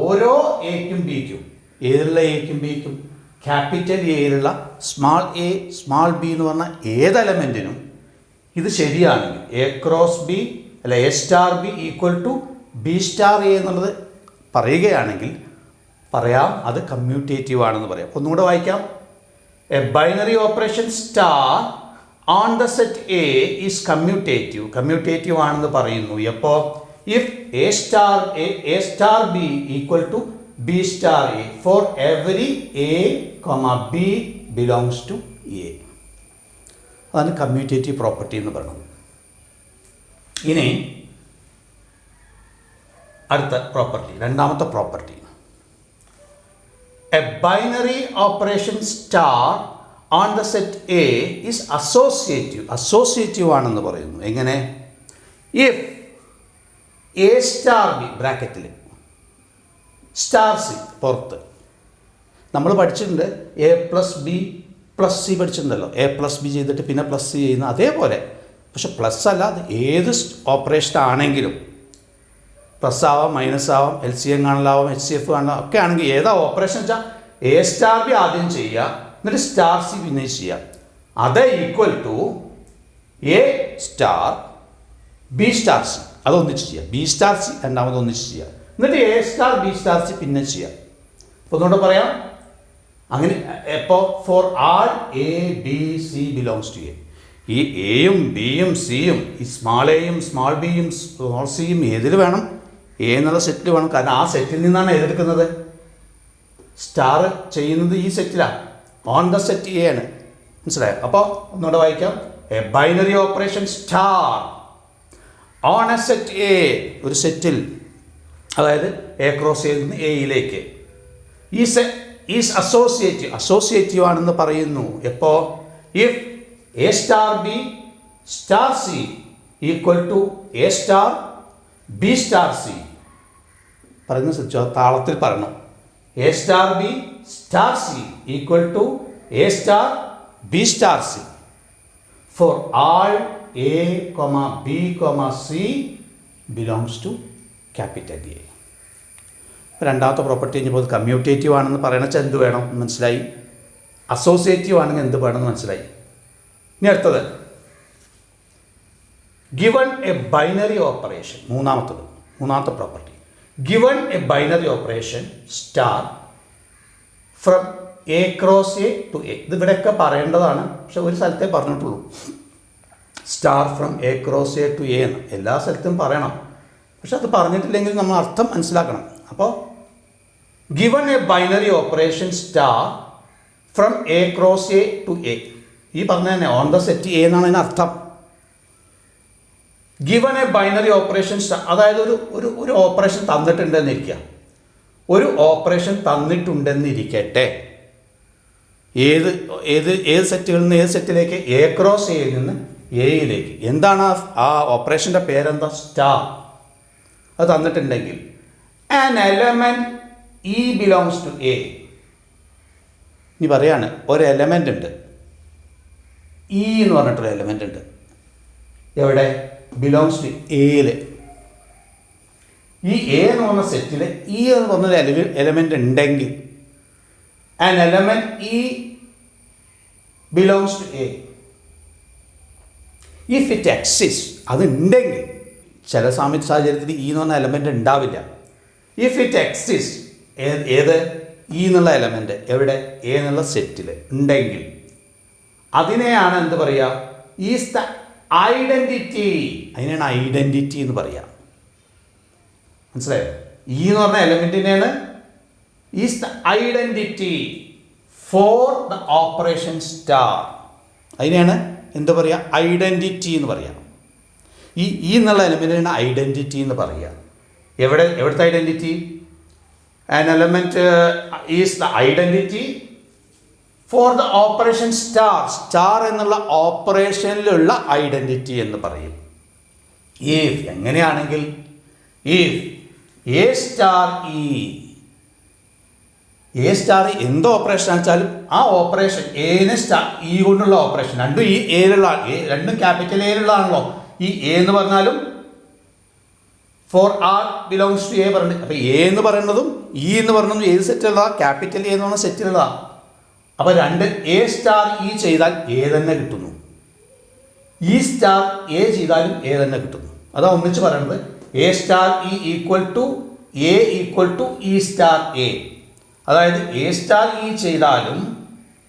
ഓരോ എക്കും ബിക്കും, ഏതിലുള്ള എക്കും ബിക്കും, ക്യാപിറ്റൽ എയിലുള്ള സ്മാൾ എ സ്മാൾ ബി എന്ന് പറഞ്ഞ ഏത് എലമെൻറ്റിനും ഇത് ശരിയാണെങ്കിൽ, എ ക്രോസ് ബി അല്ല a star B equal to B star a എന്നുള്ളത് പറയുകയാണെങ്കിൽ പറയാം, അത് കമ്മ്യൂട്ടേറ്റീവ് ആണെന്ന് പറയാം. ഒന്നുകൂടെ വായിക്കാം. A binary operation star on the set a is commutative. Commutative ആണെന്ന് പറയുന്നു എപ്പോൾ? If A star B equal to B star a for every a B belongs to a. അതാണ് കമ്മ്യൂട്ടേറ്റീവ് പ്രോപ്പർട്ടി എന്ന് പറയുന്നത്. ഇനി അടുത്ത പ്രോപ്പർട്ടി, രണ്ടാമത്തെ property, a binary operation star on the set a is associative. Associative ആണെന്ന് പറയുന്നു. എങ്ങനെ? ഇഫ് എ സ്റ്റാർ ബി ബ്രാക്കറ്റിൽ സ്റ്റാർ സി പുറത്ത്. നമ്മൾ പഠിച്ചിട്ടുണ്ട് a plus B plus c പഠിച്ചിട്ടുണ്ടല്ലോ. എ പ്ലസ് ബി ചെയ്തിട്ട് പിന്നെ പ്ലസ് സി ചെയ്യുന്ന അതേപോലെ. പക്ഷെ പ്ലസ് അല്ല, അത് ഏത് ഓപ്പറേഷൻ ആണെങ്കിലും പ്ലസ് ആവാം, മൈനസ് ആവാം, എൽ സി എം കാണലാവാം, എച്ച് സി എഫ് കാണലാം, ഒക്കെ ആണെങ്കിൽ ഏതാ ഓപ്പറേഷൻ വെച്ചാൽ എ സ്റ്റാർ ബി ആദ്യം ചെയ്യുക, എന്നിട്ട് സ്റ്റാർ സി പിന്നെ ചെയ്യുക. അത് equal to A star B star c, അതൊന്നിച്ച് ചെയ്യുക. ബി സ്റ്റാർ സി രണ്ടാമത് ഒന്നിച്ച് ചെയ്യുക, എന്നിട്ട് a star B star c പിന്നെ ചെയ്യുക. അപ്പോൾ ഒന്നുകൂടെ പറയാം. അങ്ങനെ എപ്പോൾ? For all A B C belongs to A. ഈ എയും ബിയും സിയും, ഈ സ്മാൾ എയും സ്മാൾ ബിയും സ്മാൾ സിയും ഏതിൽ വേണം? എ എന്നുള്ള സെറ്റിൽ വേണം. കാരണം ആ സെറ്റിൽ നിന്നാണ് ഏതെടുക്കുന്നത്? സ്റ്റാർ ചെയ്യുന്നത് ഈ സെറ്റിലാണ്, ഓൺ ദ സെറ്റ് എ ആണ്. മനസ്സിലായോ? അപ്പോൾ ഒന്നുകൂടെ വായിക്കാം. A binary operation star on a set A, ഒരു സെറ്റിൽ, അതായത് എ ക്രോസ് എയിൽ നിന്ന് എയിലേക്ക്, ഈസ് അസോസിയേറ്റീവ്. അസോസിയേറ്റീവ് ആണെന്ന് പറയുന്നു എപ്പോൾ? If A star B star C equal to A star B star C. പറയുന്ന ശ്രദ്ധിച്ചോ, താളത്തിൽ പറയണം. A star B star C equal to A star B star C for all A B C belongs to capital A. രണ്ടാമത്തെ പ്രോപ്പർട്ടി കഴിഞ്ഞപ്പോൾ കമ്മ്യൂട്ടേറ്റീവ് ആണെന്ന് പറയണച്ചാൽ എന്ത് വേണം മനസ്സിലായി, അസോസിയേറ്റീവ് ആണെങ്കിൽ എന്ത് വേണമെന്ന് മനസ്സിലായി. ഇനി അടുത്തത്, ഗിവൺ എ ബൈനറി ഓപ്പറേഷൻ. മൂന്നാമത്തെ property, given a binary operation star from A cross A to A. ഇത് ഇവിടെയൊക്കെ പറയേണ്ടതാണ്, പക്ഷെ ഒരു സ്ഥലത്തേ പറഞ്ഞിട്ടുള്ളൂ. Star from A cross A to A എന്ന് എല്ലാ സ്ഥലത്തും പറയണം, പക്ഷെ അത് പറഞ്ഞിട്ടില്ലെങ്കിൽ നമ്മൾ അർത്ഥം മനസ്സിലാക്കണം. അപ്പോൾ given a binary operation star from A cross A to A, ഈ പറഞ്ഞ തന്നെ ഓൺ ദ സെറ്റ് എ എന്നാണ് അതിന് അർത്ഥം. Given a binary operation star, അതായത് ഒരു ഓപ്പറേഷൻ തന്നിട്ടുണ്ടെന്നിരിക്കുക. ഒരു ഓപ്പറേഷൻ തന്നിട്ടുണ്ടെന്നിരിക്കട്ടെ. ഏത് സെറ്റുകളിൽ നിന്ന് ഏത് സെറ്റിലേക്ക്? എ ക്രോസ് എയിൽ നിന്ന് എയിലേക്ക്. എന്താണ് ആ ഓപ്പറേഷൻ്റെ പേരെന്താ? സ്റ്റാർ. അത് തന്നിട്ടുണ്ടെങ്കിൽ an element E belongs to A. ഇനി പറയാണ്, ഒരു എലമെൻ്റ് ഉണ്ട്, ഇ എന്ന് പറഞ്ഞിട്ടൊരു എലമെൻ്റ് ഉണ്ട്. എവിടെ? ബിലോങ്സ് ടു എയിൽ. ഈ എ എന്ന് പറഞ്ഞ സെറ്റിൽ ഇ എന്ന് പറഞ്ഞൊരു എലമെൻ്റ് ഉണ്ടെങ്കിൽ an element E belongs to a. If it exist, അതുണ്ടെങ്കിൽ, ചില സാഹചര്യത്തിൽ ഈ എന്ന് പറഞ്ഞ എലമെൻ്റ് ഉണ്ടാവില്ല. ഇഫ് ഇറ്റ് എക്സിസ്റ്റ്, ഏത്? ഈ എന്നുള്ള എലമെൻ്റ് എവിടെ? എ എന്നുള്ള സെറ്റിൽ ഉണ്ടെങ്കിൽ അതിനെയാണ് എന്ത് പറയുക? Is the identity. അതിനാണ് ഐഡൻറ്റിറ്റി എന്ന് പറയുക. മനസ്സിലായോ? ഈ എന്ന് പറഞ്ഞ എലമെൻറ്റിനെയാണ് is the identity for the operation star. അതിനെയാണ് എന്താ പറയുക? ഐഡൻറ്റിറ്റി എന്ന് പറയുക. ഈ എന്നുള്ള എലമെൻറ്റിനാണ് ഐഡൻറ്റിറ്റി എന്ന് പറയുക. എവിടുത്തെ identity? An element is the identity for the operation star. Star എന്നുള്ള ഓപ്പറേഷനിലുള്ള ഐഡൻറ്റിറ്റി എന്ന് പറയും. ഇഫ്, എങ്ങനെയാണെങ്കിൽ, if A star e, a star എന്ത് ഓപ്പറേഷൻ ആണെച്ചാലും ആ ഓപ്പറേഷൻ എന് സ്റ്റാർ ഇ കൊണ്ടുള്ള ഓപ്പറേഷൻ, രണ്ടും ഈ എയിലുള്ള, രണ്ടും ക്യാപിറ്റൽ എയിലുള്ളതാണല്ലോ. ഈ എ എന്ന് പറഞ്ഞാലും for R belongs to A പറഞ്ഞിട്ട്, അപ്പോൾ എ എന്ന് പറയുന്നതും ഇ എന്ന് പറയുന്നതും ഏത് സെറ്റിലുള്ളതാണ്? ക്യാപിറ്റൽ എ എന്ന് പറഞ്ഞ സെറ്റിലുള്ളതാണ്. അപ്പോൾ രണ്ട് എ സ്റ്റാർ ഇ ചെയ്താൽ എ തന്നെ കിട്ടുന്നു, ഇ സ്റ്റാർ എ ചെയ്താലും എ തന്നെ കിട്ടുന്നു. അതാ ഒന്നിച്ച് പറയുന്നത്. A star E equal to A equal to E star a അതായത് എ സ്റ്റാർ ഇ ചെയ്താലും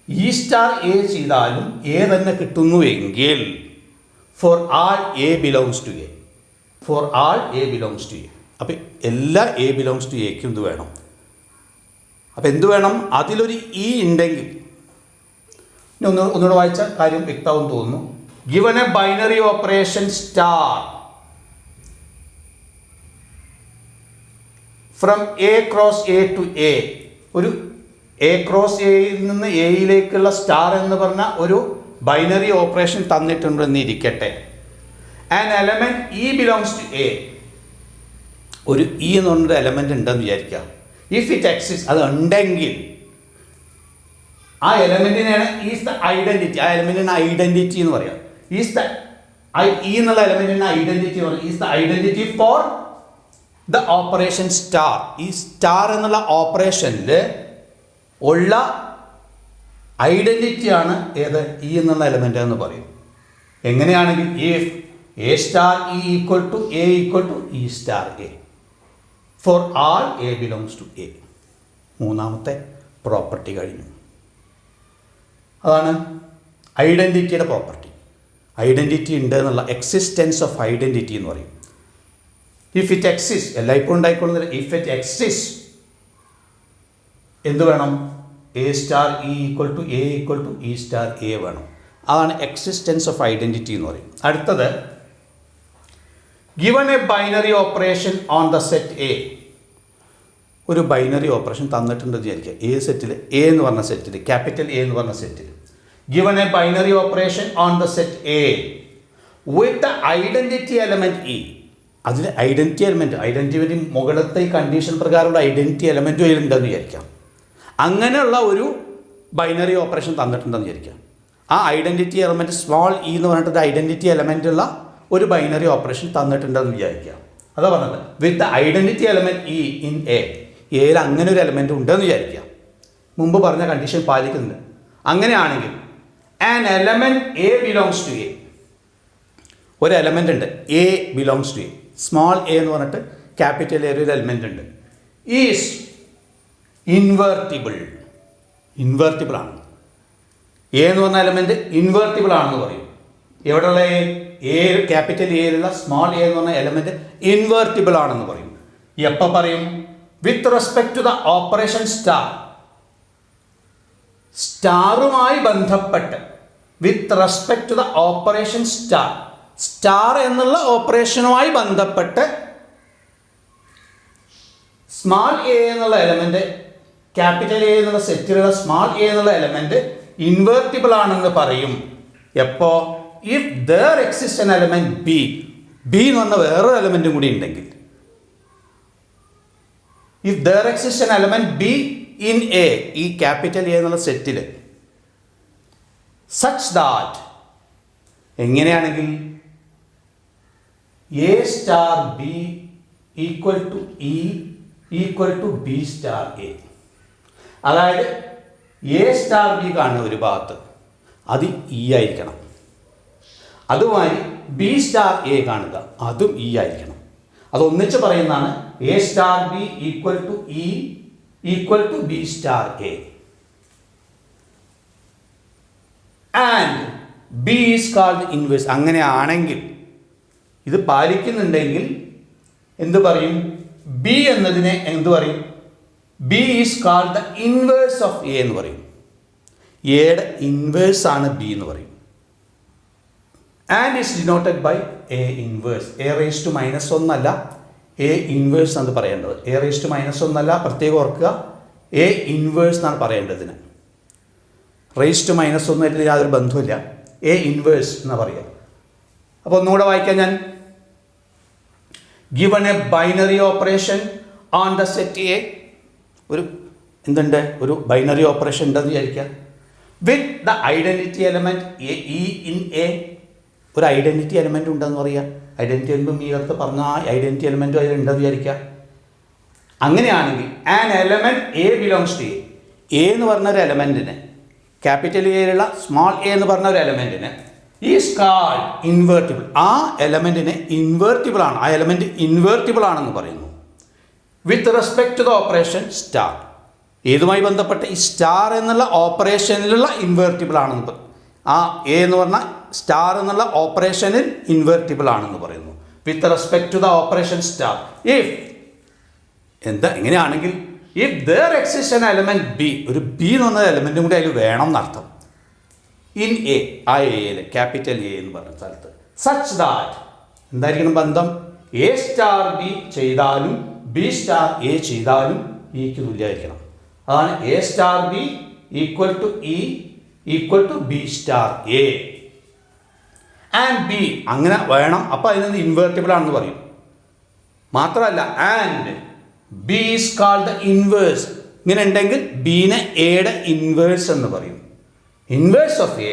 ഇ സ്റ്റാർ എ ചെയ്താലും എ തന്നെ കിട്ടുന്നുവെങ്കിൽ for all a belongs to a, for all a belongs to a. അപ്പം എല്ലാ എ ബിലോങ്സ് ടു എക്കും ഇത് വേണം. അപ്പം എന്ത് വേണം? അതിലൊരു ഇ ഉണ്ടെങ്കിൽ, ഒന്നുകൂടെ വായിച്ച കാര്യം വ്യക്തമാവും തോന്നുന്നു. Given a binary operation star from A cross A to A, ഒരു എ ക്രോസ് എയിൽ നിന്ന് എയിലേക്കുള്ള സ്റ്റാർ എന്ന് പറഞ്ഞ ഒരു ബൈനറി ഓപ്പറേഷൻ തന്നിട്ടുണ്ടെന്ന് ഇരിക്കട്ടെ. An element E belongs to A, ഒരു ഇ എന്ന് പറഞ്ഞൊരു എലമെന്റ് ഉണ്ടെന്ന് വിചാരിക്കാം. ഇഫ് ഇറ്റ് എക്സിസ്റ്റ്, അത് ഉണ്ടെങ്കിൽ ആ എലമെന്റിനാണ് ഈസ് ദ ഐഡന്റിറ്റി, ആ എലമെന്റിന് ഐഡന്റിറ്റി എന്ന് പറയാം. ഈസ് ദ ഇ എന്നുള്ള എലമെന്റിന് ഐഡന്റിറ്റി എന്ന് പറയാം. Is the identity four the operation star. ഈ സ്റ്റാർ എന്നുള്ള ഓപ്പറേഷനിൽ ഉള്ള ഐഡന്റിറ്റിയാണ് ഏത്? ഇ എന്നുള്ള എലമെന്റ് എന്ന് പറയും. എങ്ങനെയാണെങ്കിൽ if A star E equal to A equal to E star a for all a belongs to a. മൂന്നാമത്തെ പ്രോപ്പർട്ടി കഴിഞ്ഞു. അതാണ് ഐഡൻറ്റിറ്റിയുടെ പ്രോപ്പർട്ടി. ഐഡൻറ്റിറ്റി ഉണ്ട് എന്നുള്ള എക്സിസ്റ്റൻസ് ഓഫ് ഐഡൻറ്റിറ്റി എന്ന് പറയും. ഇഫ് ഇറ്റ് എക്സിസ്റ്റ്, എല്ലായ്പ്പോഴും ഉണ്ടായിക്കൊള്ളുന്നില്ല. ഇഫ് ഇറ്റ് എക്സിസ്റ്റ് എന്ത് വേണം? A star E equal to A equal to E star A വേണം. അതാണ് എക്സിസ്റ്റൻസ് ഓഫ് ഐഡൻറ്റിറ്റി എന്ന് പറയും. അടുത്തത് given a binary operation on the set A. ഒരു ബൈനറി ഓപ്പറേഷൻ തന്നിട്ടുണ്ടെന്ന് വിചാരിക്കുക. എ സെറ്റിൽ, എ എന്ന് പറഞ്ഞ സെറ്റിൽ, ക്യാപിറ്റൽ എ എന്ന് പറഞ്ഞ സെറ്റിൽ given a binary operation on the set a with the identity element e. അതിൽ ഐഡൻറ്റിറ്റി എലമെൻറ്റ് മുകളിലത്തെ ഈ കണ്ടീഷൻ പ്രകാരമുള്ള ഐഡൻറ്റിറ്റി എലമെൻറ്റും അതിലുണ്ടെന്ന് വിചാരിക്കാം. അങ്ങനെയുള്ള ഒരു ബൈനറി ഓപ്പറേഷൻ തന്നിട്ടുണ്ടെന്ന് വിചാരിക്കാം. ആ ഐഡൻറ്റിറ്റി എലമെൻറ്റ് സ്മോൾ ഇ എന്ന് പറഞ്ഞിട്ട് ഐഡൻറ്റിറ്റി എലമെൻറ്റുള്ള ഒരു ബൈനറി ഓപ്പറേഷൻ തന്നിട്ടുണ്ടെന്ന് വിചാരിക്കാം. അതാ പറഞ്ഞത് വിത്ത് the identity element E in A. എയിൽ അങ്ങനെ ഒരു എലമെൻറ്റ് ഉണ്ടെന്ന് വിചാരിക്കാം. മുമ്പ് പറഞ്ഞ കണ്ടീഷൻ പാലിക്കുന്നുണ്ട്. അങ്ങനെയാണെങ്കിൽ an element A belongs to A, ഒരു എലമെൻ്റ് ഉണ്ട് a belongs to a, small A എന്ന് പറഞ്ഞിട്ട് ക്യാപിറ്റൽ എ ഒരു എലമെൻ്റ് ഉണ്ട്. ഈസ് ഇൻവേർട്ടിബിൾ, ഇൻവേർട്ടിബിൾ ആണ്. എ എന്ന് പറഞ്ഞ എലമെൻറ്റ് ഇൻവേർട്ടിബിൾ ആണെന്ന് പറയും. എവിടെയുള്ള എ, ക്യാപിറ്റൽ എയിലുള്ള സ്മോൾ എ എന്ന് പറഞ്ഞ എലമെൻറ്റ് ഇൻവേർട്ടിബിൾ ആണെന്ന് പറയും. എപ്പോൾ പറയും? With respect to the operation star, സ്റ്റാറുമായി ബന്ധപ്പെട്ട്, with respect to the operation star, star എന്നുള്ള ഓപ്പറേഷനുമായി ബന്ധപ്പെട്ട് സ്മാൾ എ എന്നുള്ള എലമെൻറ്റ്, ക്യാപിറ്റൽ എ എന്നുള്ള സെറ്റിലുള്ള സ്മാൾ എ എന്നുള്ള എലമെൻറ്റ് ഇൻവേർട്ടിബിൾ ആണെന്ന് പറയും. എപ്പോ? If there exist an element b, b എന്ന് പറഞ്ഞ വേറൊരു എലമെൻറ്റും കൂടി ഉണ്ടെങ്കിൽ. If there exist an element b in a, ഈ ക്യാപിറ്റൽ എ എന്നുള്ള സെറ്റിൽ, സച്ച് ദാറ്റ്, എങ്ങനെയാണെങ്കിൽ A star B equal to E equal to B star a. അതായത് എ സ്റ്റാർ ബി കാണുന്ന ഒരു ഭാഗത്ത് അത് ഇ ആയിരിക്കണം. അതുമായി ബി സ്റ്റാർ എ കാണുക, അതും ഇ ആയിരിക്കണം. അതൊന്നിച്ച് പറയുന്നതാണ് A star B equal to E equal to B star A. And B is called inverse. അങ്ങനെയാണെങ്കിൽ, ഇത് പാലിക്കുന്നുണ്ടെങ്കിൽ എന്ത് പറയും? ബി എന്നതിനെ എന്ത് പറയും? B is called the inverse of A എന്ന് പറയും. എയുടെ ഇൻവേഴ്സ് ആണ് ബി എന്ന് പറയും. And is denoted by A inverse. A raise to minus ഒന്നല്ല, എ ഇൻവേഴ്സ് എന്നാണ് പറയേണ്ടത്. എ റേസ് ടു മൈനസ് ഒന്നല്ല, പ്രത്യേകം ഓർക്കുക. എ ഇൻവേഴ്സ് എന്നാണ് പറയേണ്ടതിന്. റേസ് ടു മൈനസ് ഒന്നും യാതൊരു ബന്ധമില്ല. എ ഇൻവേഴ്സ് എന്നാണ് പറയുക. അപ്പോൾ ഒന്നുകൂടെ വായിക്കാം ഞാൻ. Given a binary operation on the set A. ഒരു എന്തുണ്ട്? ഒരു ബൈനറി ഓപ്പറേഷൻ ഉണ്ടെന്ന് വിചാരിക്കുക. വിത്ത് the identity element A E in A. ഒരു ഐഡൻറ്റിറ്റി എലമെൻറ്റ് ഉണ്ടെന്ന് പറയുക. ഐഡൻറ്റിറ്റി എലമെൻറ്റും ഈ അടുത്ത് പറഞ്ഞ ആ ഐഡൻറ്റിറ്റി എലമെൻറ്റും അതിലുണ്ടെന്ന് വിചാരിക്കുക. അങ്ങനെയാണെങ്കിൽ an element A belongs to A. A എന്ന് പറഞ്ഞ ഒരു എലമെൻറ്റിന്, ക്യാപിറ്റൽ എയിലുള്ള സ്മോൾ എ എന്ന് പറഞ്ഞ ഒരു എലമെൻറ്റിന് ഈസ് കാൾഡ് ഇൻവേർട്ടിബിൾ. ആ എലമെൻറ്റിനെ ഇൻവേർട്ടിബിൾ ആണ്, ആ എലമെൻറ്റ് ഇൻവേർട്ടിബിൾ ആണെന്ന് പറയുന്നു. With respect to the operation star. ഏതുമായി ബന്ധപ്പെട്ട് ഈ സ്റ്റാർ എന്നുള്ള ഓപ്പറേഷനിലുള്ള ഇൻവേർട്ടിബിൾ ആണെന്ന് ആ എ എന്ന് പറഞ്ഞാൽ സ്റ്റാർ എന്നുള്ള ഓപ്പറേഷനിൽ ഇൻവേർട്ടിബിൾ ആണെന്ന് പറയുന്നു. With respect to the operation star if എങ്ങനെയാണെങ്കിൽ if there exist an element b, ഒരു ബി എന്ന് പറഞ്ഞ എലമെന്റും കൂടി അതിൽ വേണം എന്നർത്ഥം. ഇൻ എ, ആ എയിൽ ക്യാപിറ്റൽ എ എന്ന് പറഞ്ഞ സ്ഥലത്ത് സച്ച് ദാറ്റ് എന്തായിരിക്കണം ബന്ധം, എ സ്റ്റാർ ബി ചെയ്താലും ബി സ്റ്റാർ എ ചെയ്താലും ഇക്ക് തുല്യമായിരിക്കണം. അതാണ് A star B equal to E equal to B star A and B അങ്ങനെ വേണം. അപ്പോൾ അതിന് ഇൻവേർട്ടിബിൾ ആണെന്ന് പറയും. മാത്രമല്ല and B is called the inverse, ഇങ്ങനെ ഉണ്ടെങ്കിൽ ബീനെ എയുടെ ഇൻവേഴ്സ് എന്ന് പറയും. Inverse of A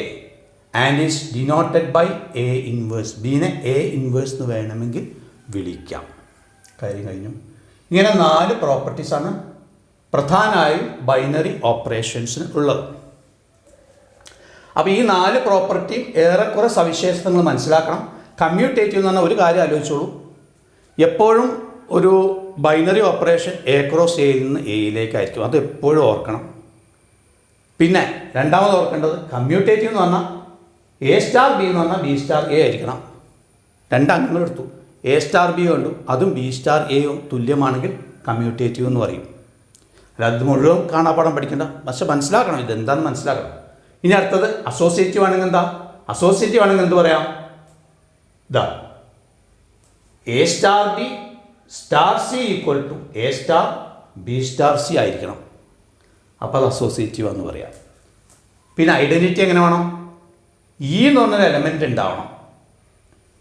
and is denoted by A inverse, ബീനെ എ ഇൻവേഴ്സ് എന്ന് വേണമെങ്കിൽ വിളിക്കാം. കാര്യം കഴിഞ്ഞു. ഇങ്ങനെ 4 പ്രോപ്പർട്ടീസാണ് പ്രധാനമായും ബൈനറി ഓപ്പറേഷൻസിന് ഉള്ളത്. അപ്പോൾ ഈ 4 പ്രോപ്പർട്ടിയും ഏറെക്കുറെ സവിശേഷതകൾ മനസ്സിലാക്കണം. കമ്മ്യൂട്ടേറ്റീവ് എന്ന് പറഞ്ഞാൽ ഒരു കാര്യം ആലോചിച്ചോളൂ, എപ്പോഴും ഒരു ബൈനറി ഓപ്പറേഷൻ എ ക്രോസ് എയിൽ നിന്ന് എയിലേക്കായിരിക്കും, അത് എപ്പോഴും ഓർക്കണം. പിന്നെ രണ്ടാമത് ഓർക്കേണ്ടത് കമ്മ്യൂട്ടേറ്റീവ് എന്ന് പറഞ്ഞാൽ എ സ്റ്റാർ ബി എന്ന് പറഞ്ഞാൽ ബി സ്റ്റാർ എ ആയിരിക്കണം. 2 അംഗങ്ങൾ എടുത്തു, എ സ്റ്റാർ ബി കണ്ടു, അതും ബി സ്റ്റാർ എയും തുല്യമാണെങ്കിൽ കമ്മ്യൂട്ടേറ്റീവ് എന്ന് പറയും. അല്ല അത് മുഴുവൻ കാണാപ്പാടം പഠിക്കേണ്ട, പക്ഷെ മനസ്സിലാക്കണം, ഇതെന്താണെന്ന് മനസ്സിലാക്കണം. ഇനി അടുത്തത് അസോസിയേറ്റീവ് ആണെങ്കിൽ എന്താ, അസോസിയേറ്റീവ് ആണെങ്കിൽ എന്ത് പറയാം, ഇതാ A star B star C equal to A star B star C ആയിരിക്കണം. അപ്പോൾ അത് അസോസിയേറ്റീവ് എന്ന് പറയാം. പിന്നെ ഐഡൻറ്റിറ്റി എങ്ങനെ വേണം, ഇ എന്ന് പറഞ്ഞൊരു എലമെൻ്റ് ഉണ്ടാവണം.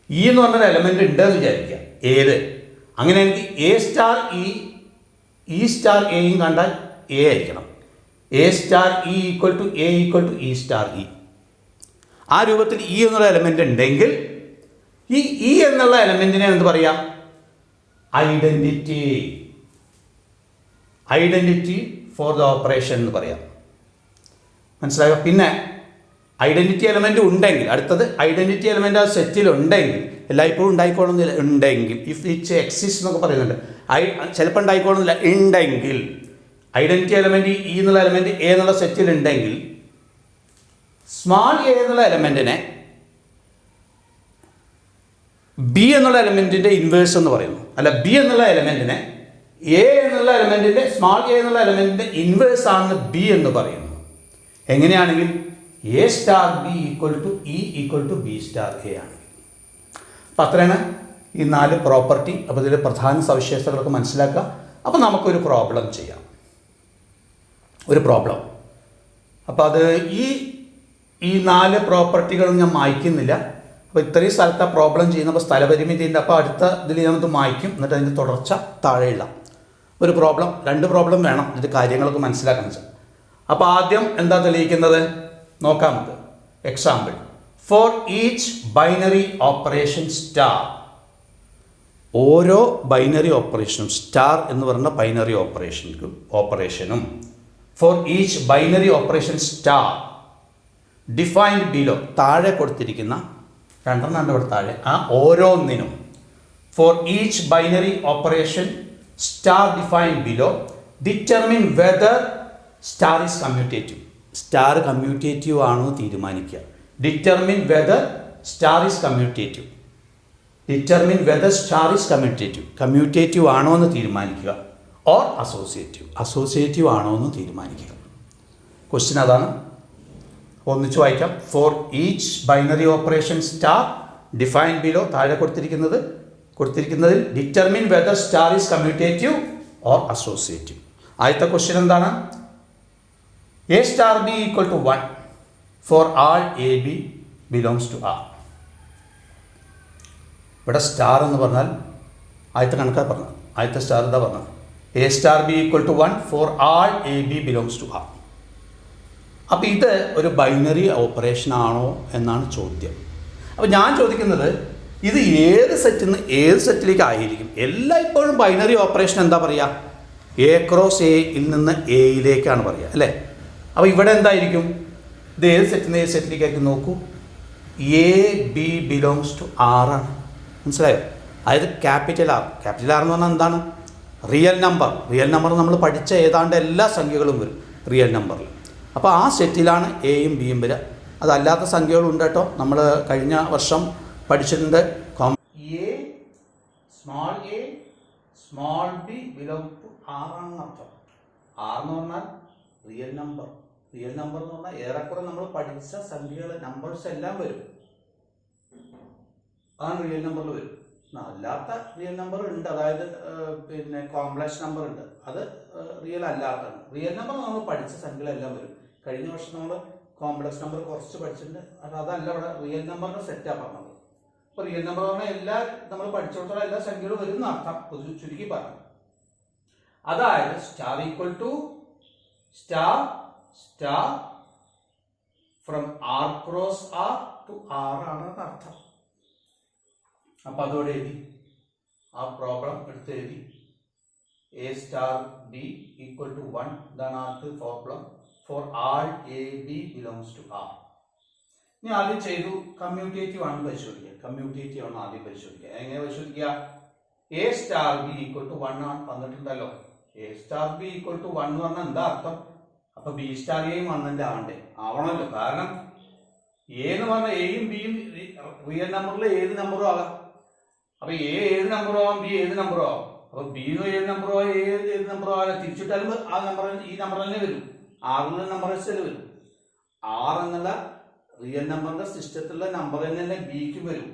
ഇ എന്ന് പറഞ്ഞൊരു എലമെൻ്റ് ഉണ്ടെന്ന് വിചാരിക്കുക, ഏത് അങ്ങനെയാണെങ്കിൽ എ സ്റ്റാർ ഇ സ്റ്റാർ എയും കണ്ടാൽ എ ആയിരിക്കണം. A star E equal to A equal to E star E. ആ രൂപത്തിൽ ഇ എന്നുള്ള എലമെൻ്റ് ഉണ്ടെങ്കിൽ ഈ ഇ എന്നുള്ള എലമെൻറ്റിനെ എന്ത് പറയാം, identity, identity for the operation എന്ന് പറയാം. മനസ്സിലായോ? പിന്നെ ഐഡൻറ്റിറ്റി എലമെൻ്റ് ഉണ്ടെങ്കിൽ, അടുത്തത് ഐഡൻറ്റിറ്റി എലമെൻ്റ് ആ സെറ്റിൽ ഉണ്ടെങ്കിൽ, എല്ലായ്പ്പോഴും ഉണ്ടായിക്കോളുന്നില്ല, ഉണ്ടെങ്കിൽ ഇഫ് ഇറ്റ്സ് എക്സിസ്റ്റ് എന്നൊക്കെ പറയുന്നുണ്ട്, ചിലപ്പോൾ ഉണ്ടായിക്കോളുന്നില്ല, ഉണ്ടെങ്കിൽ ഐഡൻറ്റിറ്റി എലമെൻ്റ് ഇ എന്നുള്ള എലമെൻ്റ് എ എന്നുള്ള സെറ്റിൽ ഉണ്ടെങ്കിൽ സ്മാൾ എ എന്നുള്ള എലമെൻറ്റിനെ ബി എന്നുള്ള എലമെൻറ്റിൻ്റെ ഇൻവേഴ്സ് എന്ന് പറയുന്നു. അല്ല, ബി എന്നുള്ള എലമെൻറ്റിനെ എ എന്നുള്ള എലമെൻറ്റിൻ്റെ സ്മാൾ എ എന്നുള്ള എലമെൻറ്റിൻ്റെ ഇൻവേഴ്സ് ആണെന്ന് ബി എന്ന് പറയുന്നു. എങ്ങനെയാണെങ്കിൽ A star B equal to E equal to B star A ആണ്. അപ്പം അത്രയാണ് ഈ 4 പ്രോപ്പർട്ടി. അപ്പോൾ ഇതിലെ പ്രധാന സവിശേഷതകളൊക്കെ മനസ്സിലാക്കുക. അപ്പോൾ നമുക്കൊരു പ്രോബ്ലം ചെയ്യാം, ഒരു പ്രോബ്ലം. അപ്പോൾ അത് ഈ 4 പ്രോപ്പർട്ടികളും ഞാൻ മായ്ക്കുന്നില്ല. അപ്പോൾ ഇത്രയും സ്ഥലത്ത് ആ പ്രോബ്ലം ചെയ്യുന്നപ്പോൾ സ്ഥലപരിമിതി ഉണ്ട്. അപ്പോൾ അടുത്ത ഇതിൽ ഞാനത് മായ്ക്കും, എന്നിട്ട് അതിൻ്റെ തുടർച്ച താഴെ എഴുതാം. ഒരു പ്രോബ്ലം, 2 പ്രോബ്ലം വേണം ഇതിൻ്റെ കാര്യങ്ങളൊക്കെ മനസ്സിലാക്കാൻ വെച്ചാൽ. അപ്പോൾ ആദ്യം എന്താ തെളിയിക്കുന്നത് നോക്കാം നമുക്ക്. Example, for each binary operation star, ഓരോ ബൈനറി ഓപ്പറേഷനും, സ്റ്റാർ എന്ന് പറയുന്ന ബൈനറി ഓപ്പറേഷനും for each binary operation star defined below, താഴെ കൊടുത്തിരിക്കുന്ന 2 ഇവിടെ താഴെ, ആ ഓരോന്നിനും for each binary operation star defined below determine whether star is commutative, star commutative ആണോ തീരുമാനിക്കുക. Determine whether star is commutative, determine whether star is commutative, commutative ആണോ എന്ന് തീരുമാനിക്കുക. ഓർ അസോസിയേറ്റീവ്, അസോസിയേറ്റീവ് ആണോ എന്ന് തീരുമാനിക്കുക. ക്വസ്റ്റ്യൻ അതാണ്. ഒന്നിച്ച് വായിക്കാം. For each binary operation star define below, താഴെ കൊടുത്തിരിക്കുന്നതിൽ determine whether star is commutative or associative. ആദ്യത്തെ ക്വസ്റ്റ്യൻ എന്താണ്, A star B equal to 1 for all A B belongs to R. ഇവിടെ സ്റ്റാർ എന്ന് പറഞ്ഞാൽ ആദ്യത്തെ കണക്കാണ് പറഞ്ഞത്, ആദ്യത്തെ സ്റ്റാർ എന്താ പറഞ്ഞത്, A star B equal to 1 for all A B belongs to R. അപ്പോൾ ഇത് ഒരു ബൈനറി ഓപ്പറേഷൻ ആണോ എന്നാണ് ചോദ്യം. അപ്പോൾ ഞാൻ ചോദിക്കുന്നത്, ഇത് ഏത് സെറ്റിൽ നിന്ന് ഏത് സെറ്റിലേക്ക് ആയിരിക്കും? എല്ലായ്പ്പോഴും ബൈനറി ഓപ്പറേഷൻ എന്താ പറയുക, എ ക്രോസ് എയിൽ നിന്ന് എയിലേക്കാണ് പറയുക, അല്ലേ? അപ്പോൾ ഇവിടെ എന്തായിരിക്കും, ഇത് ഏത് സെറ്റിൽ നിന്ന് ഏത് സെറ്റിലേക്കായിരിക്കും? നോക്കൂ, A B belongs to R ആണ്. മനസ്സിലായോ? അതായത് ക്യാപിറ്റൽ ആർ എന്ന് പറഞ്ഞാൽ എന്താണ്, റിയൽ നമ്പർ നമ്മൾ പഠിച്ച ഏതാണ്ട് എല്ലാ സംഖ്യകളും വരും റിയൽ നമ്പറിൽ. അപ്പോൾ ആ സെറ്റിലാണ് എയും ബിയും വരിക. അതല്ലാത്ത സംഖ്യകളുണ്ട് കേട്ടോ. നമ്മൾ കഴിഞ്ഞ വർഷം പഠിച്ചിട്ടുണ്ട്. A small B belong to R ആണെന്ന് അർത്ഥം. ആർ എന്ന് പറഞ്ഞാൽ റിയൽ നമ്പർ എന്ന് പറഞ്ഞാൽ ഏറെക്കുറെ നമ്മൾ പഠിച്ച സംഖ്യകൾ നമ്പേഴ്സ് എല്ലാം വരും. അതാണ് റിയൽ നമ്പറിൽ വരും. അല്ലാത്ത റിയൽ നമ്പർ ഉണ്ട്, അതായത് പിന്നെ കോംപ്ലക്സ് നമ്പർ ഉണ്ട്, അത് റിയൽ അല്ലാത്തതാണ്. റിയൽ നമ്പർ നമ്മൾ പഠിച്ച സംഖ്യകളെല്ലാം വരും. കഴിഞ്ഞ വർഷം നമ്മൾ കോംപ്ലക്സ് നമ്പർ കുറച്ച് പഠിച്ചിട്ടുണ്ട്. അതല്ല ഇവിടെ റിയൽ നമ്പറിന്റെ സെറ്റാണ് പറഞ്ഞത്. അപ്പോൾ റിയൽ നമ്പർ പറഞ്ഞാൽ എല്ലാ നമ്മൾ പഠിച്ചിടത്തോളം എല്ലാ സംഖ്യകളും വരും എന്ന് അർത്ഥം, ചുരുക്കി പറഞ്ഞു. അതായത് star equal to star from R cross R to R ആണെന്ന് അർത്ഥം. അപ്പൊ അതോടെ എഴുതി, ആ പ്രോബ്ലം എടുത്ത് എഴുതി. A star B equal to 1. ഇതാണ് ആദ്യത്തെ problem. For all A B belongs to R. ഇനി ആദ്യം ചെയ്തു കമ്മ്യൂട്ടേറ്റീവ് ആണ് പരിശോധിക്കുക. കമ്മ്യൂട്ടേറ്റീവ് ആണ് ആദ്യം പരിശോധിക്കുക. എങ്ങനെ പരിശോധിക്കുക? A star B equal to 1 ആണ് തന്നിട്ടുണ്ടല്ലോ. A star B equal to 1 എന്ന് പറഞ്ഞാൽ എന്താ അർത്ഥം? അപ്പൊ ബി സ്റ്റാർ എയും 1 ആവണ്ടേ? ആവണമല്ലോ. കാരണം എ എന്ന് പറഞ്ഞാൽ എയും ബിയും റിയൽ നമ്പറിൽ ഏത് നമ്പറും ആകാം. അപ്പൊ എ ഏത് നമ്പറും ആവാം, ബി ഏത് നമ്പറും ആവാം. അപ്പൊ ബി ഏത് നമ്പറും ആവാം, ഏത് നമ്പറും ആവാം. തിരിച്ചിട്ടാലും ആ നമ്പർ ഈ നമ്പർ തന്നെ വരും. ആറിലെ നമ്പർ വരും. ആർ എന്നുള്ള റിയൽ നമ്പറിന്റെ സിസ്റ്റത്തിലുള്ള നമ്പർ തന്നെ ബിക്ക് വരും.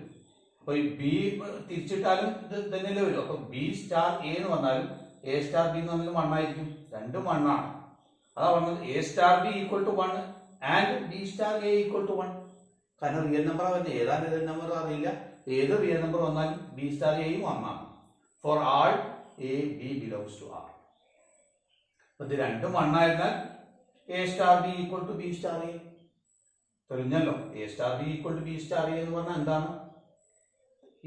അപ്പൊ ഈ ബി തിരിച്ചിട്ടാലും ഇത് തന്നെയല്ലേ വരും. അപ്പൊ ബി സ്റ്റാർ എ എന്ന് പറഞ്ഞാലും എ സ്റ്റാർ ബി എന്ന് പറഞ്ഞാലും 1 ആയിരിക്കും. രണ്ടും 1 ആണ്. അതാ പറഞ്ഞത് A star B equal to 1 and B star A equal to 1. കാരണം റിയൽ നമ്പർ ആവുന്നത് ഏതാണ് റിയൽ നമ്പർ അറിയില്ല. ഏത് റിയൽ നമ്പർ വന്നാലും ബി സ്റ്റാർ എയും 1 ആണ്. For all A B belongs to R. അപ്പൊ ഇത് രണ്ടും 1 ആയിരുന്നാൽ A star B equal to B star A തെളിഞ്ഞല്ലോ. A star B equal to B star A എന്ന് പറഞ്ഞാൽ എന്താണ്?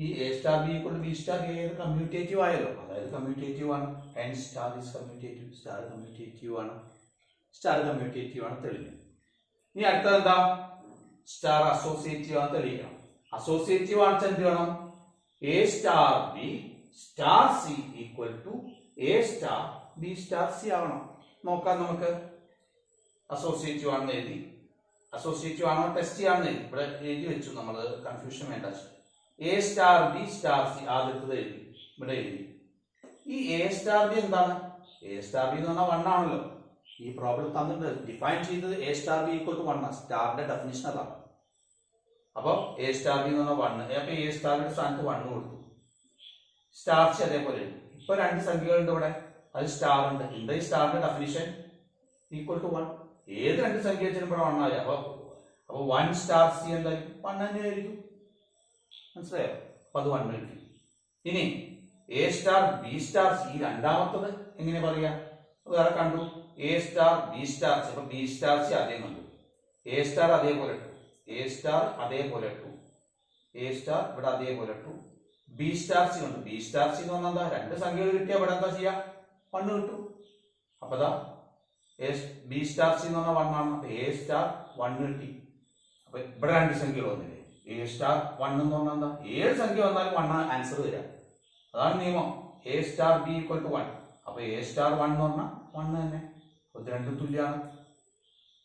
ഈ A star B equal to B star A commutative ആയല്ലോ. അതായത് കമ്മ്യൂട്ടേറ്റീവ് ആണ്. And star is commutative. Star commutative ആണ്. തെളിഞ്ഞു. ഇനി അടുത്തത് എന്താ? സ്റ്റാർ അസോസിയേറ്റീവ് ആണ് തെളിയിക്കണം. അസോസിയേറ്റീവ് ആണെന്ന് എന്ത് വേണം? A star B star C equal to A star B star C ആവണം. നോക്കാം നമുക്ക്. അസോസിയേറ്റീവ് ആണെന്ന് എഴുതി. അസോസിയേറ്റീവ് ആണോ ടെസ്റ്റ് ചെയ്യാണെന്ന് എഴുതി. ഇവിടെ എഴുതി വെച്ചു, നമ്മൾ കൺഫ്യൂഷൻ വേണ്ട. A star B star C ആദ്യത്തത് എഴുതി, ഇവിടെ എഴുതി. ഈ എ സ്റ്റാർ ബി എന്താണ്? എ സ്റ്റാർ ബി എന്ന് പറഞ്ഞാൽ 1 ആണല്ലോ. ഈ പ്രോബ്ലം തന്നിട്ട് ഡിഫൈൻ ചെയ്തത് A star B equal to 1 ആണ്. സ്റ്റാറിന്റെ ഡെഫിനിഷൻ അതാണ്. അപ്പൊ എ സ്റ്റാർ ബി എന്ന് പറഞ്ഞാൽ 1. അപ്പൊ എ സ്റ്റാറിന്റെ സ്ഥാനത്ത് 1 കൊടുത്തു. സ്റ്റാർ സി അതേപോലെ. ഇപ്പൊ 2 സംഖ്യകളുണ്ട് ഇവിടെ, അത് സ്റ്റാർ ഉണ്ട്. എന്താ ഈ സ്റ്റാറിന്റെ ഡെഫിനിഷൻ? Equal to 1. ഏത് 2 സംഖ്യ വെച്ചാലും ഇവിടെ 1 ആയി. അപ്പൊ 1 സ്റ്റാർ സി എന്തായാലും 1 തന്നെയായിരിക്കും. മനസ്സിലായോ? അപ്പൊ അത് 1 കിട്ടി. ഇനി A star B star C രണ്ടാമത്തത് എങ്ങനെ പറയാ? വേറെ കണ്ടു. A star B star C. അപ്പൊ ബി സ്റ്റാർ സി ആദ്യം കണ്ടു. എ സ്റ്റാർ അതേപോലെ ഇട്ടു. എ സ്റ്റാർ അതേപോലെ ഇട്ടു. എ സ്റ്റാർ ഇവിടെ അതേപോലെ ഇട്ടു. ബി സ്റ്റാർ സി കണ്ടു. ബി സ്റ്റാർ സി എന്ന് പറഞ്ഞാൽ എന്താ? 2 സംഖ്യകൾ കിട്ടിയാൽ ഇവിടെ എന്താ ചെയ്യാ? 1 കിട്ടും. അപ്പൊ ദാ ബി സ്റ്റാർ സി എന്ന് പറഞ്ഞാൽ 1 ആണ്. അപ്പൊ എ സ്റ്റാർ 1 കിട്ടി. അപ്പൊ ഇവിടെ 2 സംഖ്യകൾ വന്നില്ലേ? എ സ്റ്റാർ 1 എന്ന് പറഞ്ഞാൽ എന്താ? 7 സംഖ്യ വന്നാലും 1 ആൻസർ വരാം. അതാണ് നിയമം. A star B equal to 1. അപ്പൊ എ സ്റ്റാർ 1 എന്ന് പറഞ്ഞാൽ 1 തന്നെ. ഇത് രണ്ടും തുല്യമാണ്.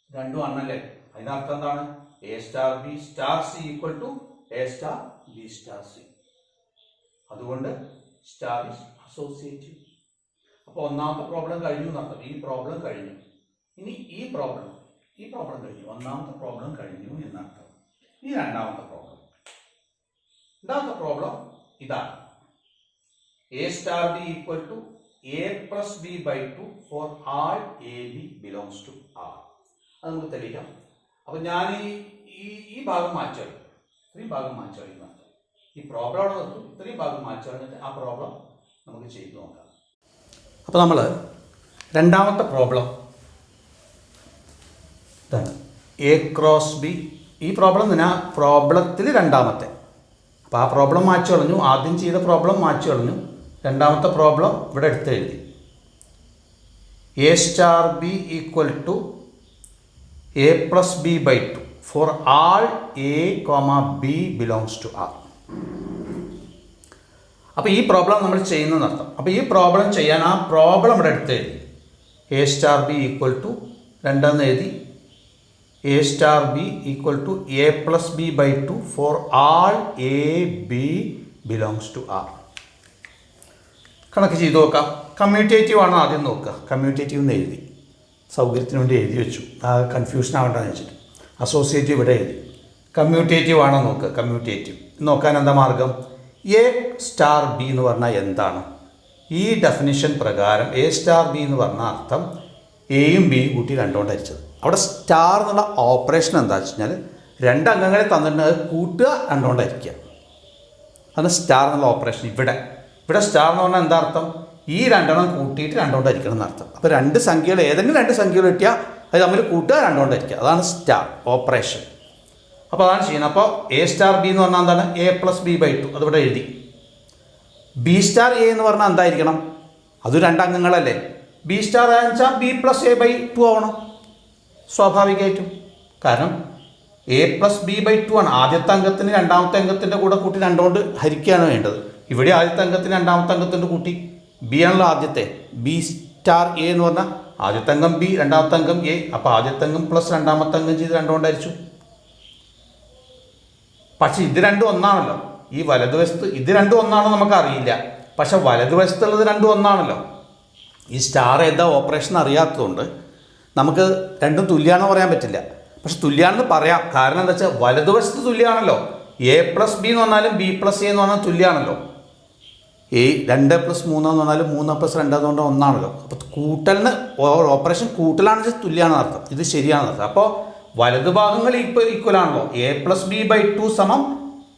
രണ്ടും 1 അല്ലേ? അതിനർത്ഥം എന്താണ്? A star B star C equal to A star B star C. അതുകൊണ്ട് സ്റ്റാർ ഈസ് അസോസിയേറ്റീവ്. അപ്പൊ ഒന്നാമത്തെ പ്രോബ്ലം കഴിഞ്ഞു എന്നർത്ഥം. ഈ പ്രോബ്ലം കഴിഞ്ഞു. ഇനി ഈ പ്രോബ്ലം കഴിഞ്ഞു. ഒന്നാമത്തെ പ്രോബ്ലം കഴിഞ്ഞു എന്നർത്ഥം. ഈ രണ്ടാമത്തെ പ്രോബ്ലം ഇതാണ്. A star B equal to A plus B by 2 for all A B belongs to R. അത് നമുക്ക് തെളിയിക്കാം. അപ്പൊ ഞാൻ ഈ ഭാഗം മാറ്റി ഇത്രയും ഭാഗം മാറ്റി എന്നർത്ഥം. ഈ പ്രോബ്ലം അവിടെ നിർത്തും. ഇത്രയും ഭാഗം മാറ്റി കളഞ്ഞിട്ട് ആ പ്രോബ്ലം നമുക്ക് ചെയ്തു നോക്കാം. അപ്പോൾ നമ്മൾ രണ്ടാമത്തെ പ്രോബ്ലം ഇതാണ്. A cross B. ഈ പ്രോബ്ലം തന്നെ പ്രോബ്ലത്തിൽ രണ്ടാമത്തെ. അപ്പോൾ ആ പ്രോബ്ലം മാറ്റി കളഞ്ഞു. ആദ്യം ചെയ്ത പ്രോബ്ലം മാറ്റി കളഞ്ഞു. രണ്ടാമത്തെ പ്രോബ്ലം ഇവിടെ എടുത്ത് എഴുതി. A star B equal to A plus B by 2 for all A comma B belongs to R. അപ്പോൾ ഈ പ്രോബ്ലം നമ്മൾ ചെയ്യുന്നതെന്നർത്ഥം. അപ്പോൾ ഈ പ്രോബ്ലം ചെയ്യാൻ ആ പ്രോബ്ലം ഇവിടെ എടുത്ത് എഴുതി. A star B equal to രണ്ടെന്ന് എഴുതി. A star B equal to A plus B by 2 for all A B belongs to R. കണക്ക് ചെയ്ത് നോക്കാം. കമ്മ്യൂട്ടേറ്റീവ് ആണ് ആദ്യം നോക്കുക. കമ്മ്യൂട്ടേറ്റീവ് എന്ന് എഴുതി, സൗകര്യത്തിന് വേണ്ടി എഴുതി വെച്ചു, ആ കൺഫ്യൂഷൻ ആവേണ്ടെന്ന് വെച്ചിട്ട്. അസോസിയേറ്റീവ് ഇവിടെ എഴുതി. കമ്മ്യൂട്ടേറ്റീവ് ആണോ നോക്കുക. കമ്മ്യൂട്ടേറ്റീവ് നോക്കാൻ എന്താ മാർഗം? എ സ്റ്റാർ ബി എന്ന് പറഞ്ഞാൽ എന്താണ്? ഈ ഡെഫിനിഷൻ പ്രകാരം എ സ്റ്റാർ ബി എന്ന് പറഞ്ഞ അർത്ഥം എയും ബിയും കൂട്ടി രണ്ടുകൊണ്ട് ഹരിച്ചത്. അവിടെ സ്റ്റാർ എന്നുള്ള ഓപ്പറേഷൻ എന്താ വെച്ച് കഴിഞ്ഞാൽ രണ്ട് അംഗങ്ങളെ തന്നിട്ട് അത് കൂട്ടുക രണ്ടുകൊണ്ട് ഹരിക്കുക. അതാണ് സ്റ്റാർ എന്നുള്ള ഓപ്പറേഷൻ. ഇവിടെ സ്റ്റാർ എന്ന് പറഞ്ഞാൽ എന്താ അർത്ഥം? ഈ രണ്ടെണ്ണം കൂട്ടിയിട്ട് രണ്ടുകൊണ്ട് ഹരിക്കണം എന്നർത്ഥം. അപ്പോൾ രണ്ട് സംഖ്യകൾ ഏതെങ്കിലും രണ്ട് സംഖ്യകൾ കിട്ടിയാൽ അത് തമ്മിൽ കൂട്ടുക രണ്ടുകൊണ്ട് ഹരിക്കുക. അതാണ് സ്റ്റാർ ഓപ്പറേഷൻ. അപ്പോൾ അതാണ് ചെയ്യുന്നത്. അപ്പോൾ എ സ്റ്റാർ ബി എന്ന് പറഞ്ഞാൽ എന്താണ്? A plus B by 2. അതിവിടെ എഴുതി. ബി സ്റ്റാർ എ എന്ന് പറഞ്ഞാൽ എന്തായിരിക്കണം? അത് രണ്ടംഗങ്ങളല്ലേ. ബി സ്റ്റാർ എ എന്ന് വെച്ചാൽ ബി പ്ലസ് എ ബൈ 2 ആവണം സ്വാഭാവികമായിട്ടും. കാരണം എ പ്ലസ് ബി ബൈ 2 ആണ്. ആദ്യത്തെ അംഗത്തിന് രണ്ടാമത്തെ അംഗത്തിൻ്റെ കൂടെ കൂട്ടി രണ്ടുകൊണ്ട് ഹരിക്കുകയാണ് വേണ്ടത്. ഇവിടെ ആദ്യത്തെ അംഗത്തിന് രണ്ടാമത്തെ അംഗത്തിൻ്റെ കൂട്ടി ബി ആണല്ലോ ആദ്യത്തെ. ബി സ്റ്റാർ എ എന്ന് പറഞ്ഞാൽ ആദ്യത്തെ അംഗം ബി, രണ്ടാമത്തെ അംഗം എ. അപ്പോൾ ആദ്യത്തെ അംഗം പ്ലസ് രണ്ടാമത്തെ അംഗം ചെയ്ത് രണ്ടുകൊണ്ട് ഹരിച്ചു. പക്ഷെ ഇത് രണ്ടും ഒന്നാണല്ലോ. ഈ വലതുവശത്ത് ഇത് രണ്ടും ഒന്നാണോ നമുക്കറിയില്ല. പക്ഷെ വലതുവശത്തുള്ളത് രണ്ടും ഒന്നാണല്ലോ. ഈ സ്റ്റാർ ഏതാ ഓപ്പറേഷൻ അറിയാത്തതുകൊണ്ട് നമുക്ക് രണ്ടും തുല്യമാണെന്ന് പറയാൻ പറ്റില്ല. പക്ഷെ തുല്യമാണെന്ന് പറയാം. കാരണം എന്താ വെച്ചാൽ വലതുവശത്ത് തുല്യമാണല്ലോ. എ പ്ലസ് ബി എന്ന് പറഞ്ഞാലും ബി പ്ലസ് എ എന്ന് പറഞ്ഞാൽ തുല്യമാണല്ലോ. 2 + 3 എന്ന് പറഞ്ഞാൽ 3 + 2 അതുകൊണ്ട് ഒന്നാണല്ലോ. അപ്പോൾ കൂട്ടലിന് ഓപ്പറേഷൻ കൂട്ടലാണെന്ന് വെച്ചാൽ തുല്യമാണെന്ന് അർത്ഥം. ഇത് ശരിയാണെന്ന് അർത്ഥം. അപ്പോൾ വലതുഭാഗങ്ങൾ ഈക്വൽ ആണല്ലോ. എ പ്ലസ് ബി ബൈ 2 സമം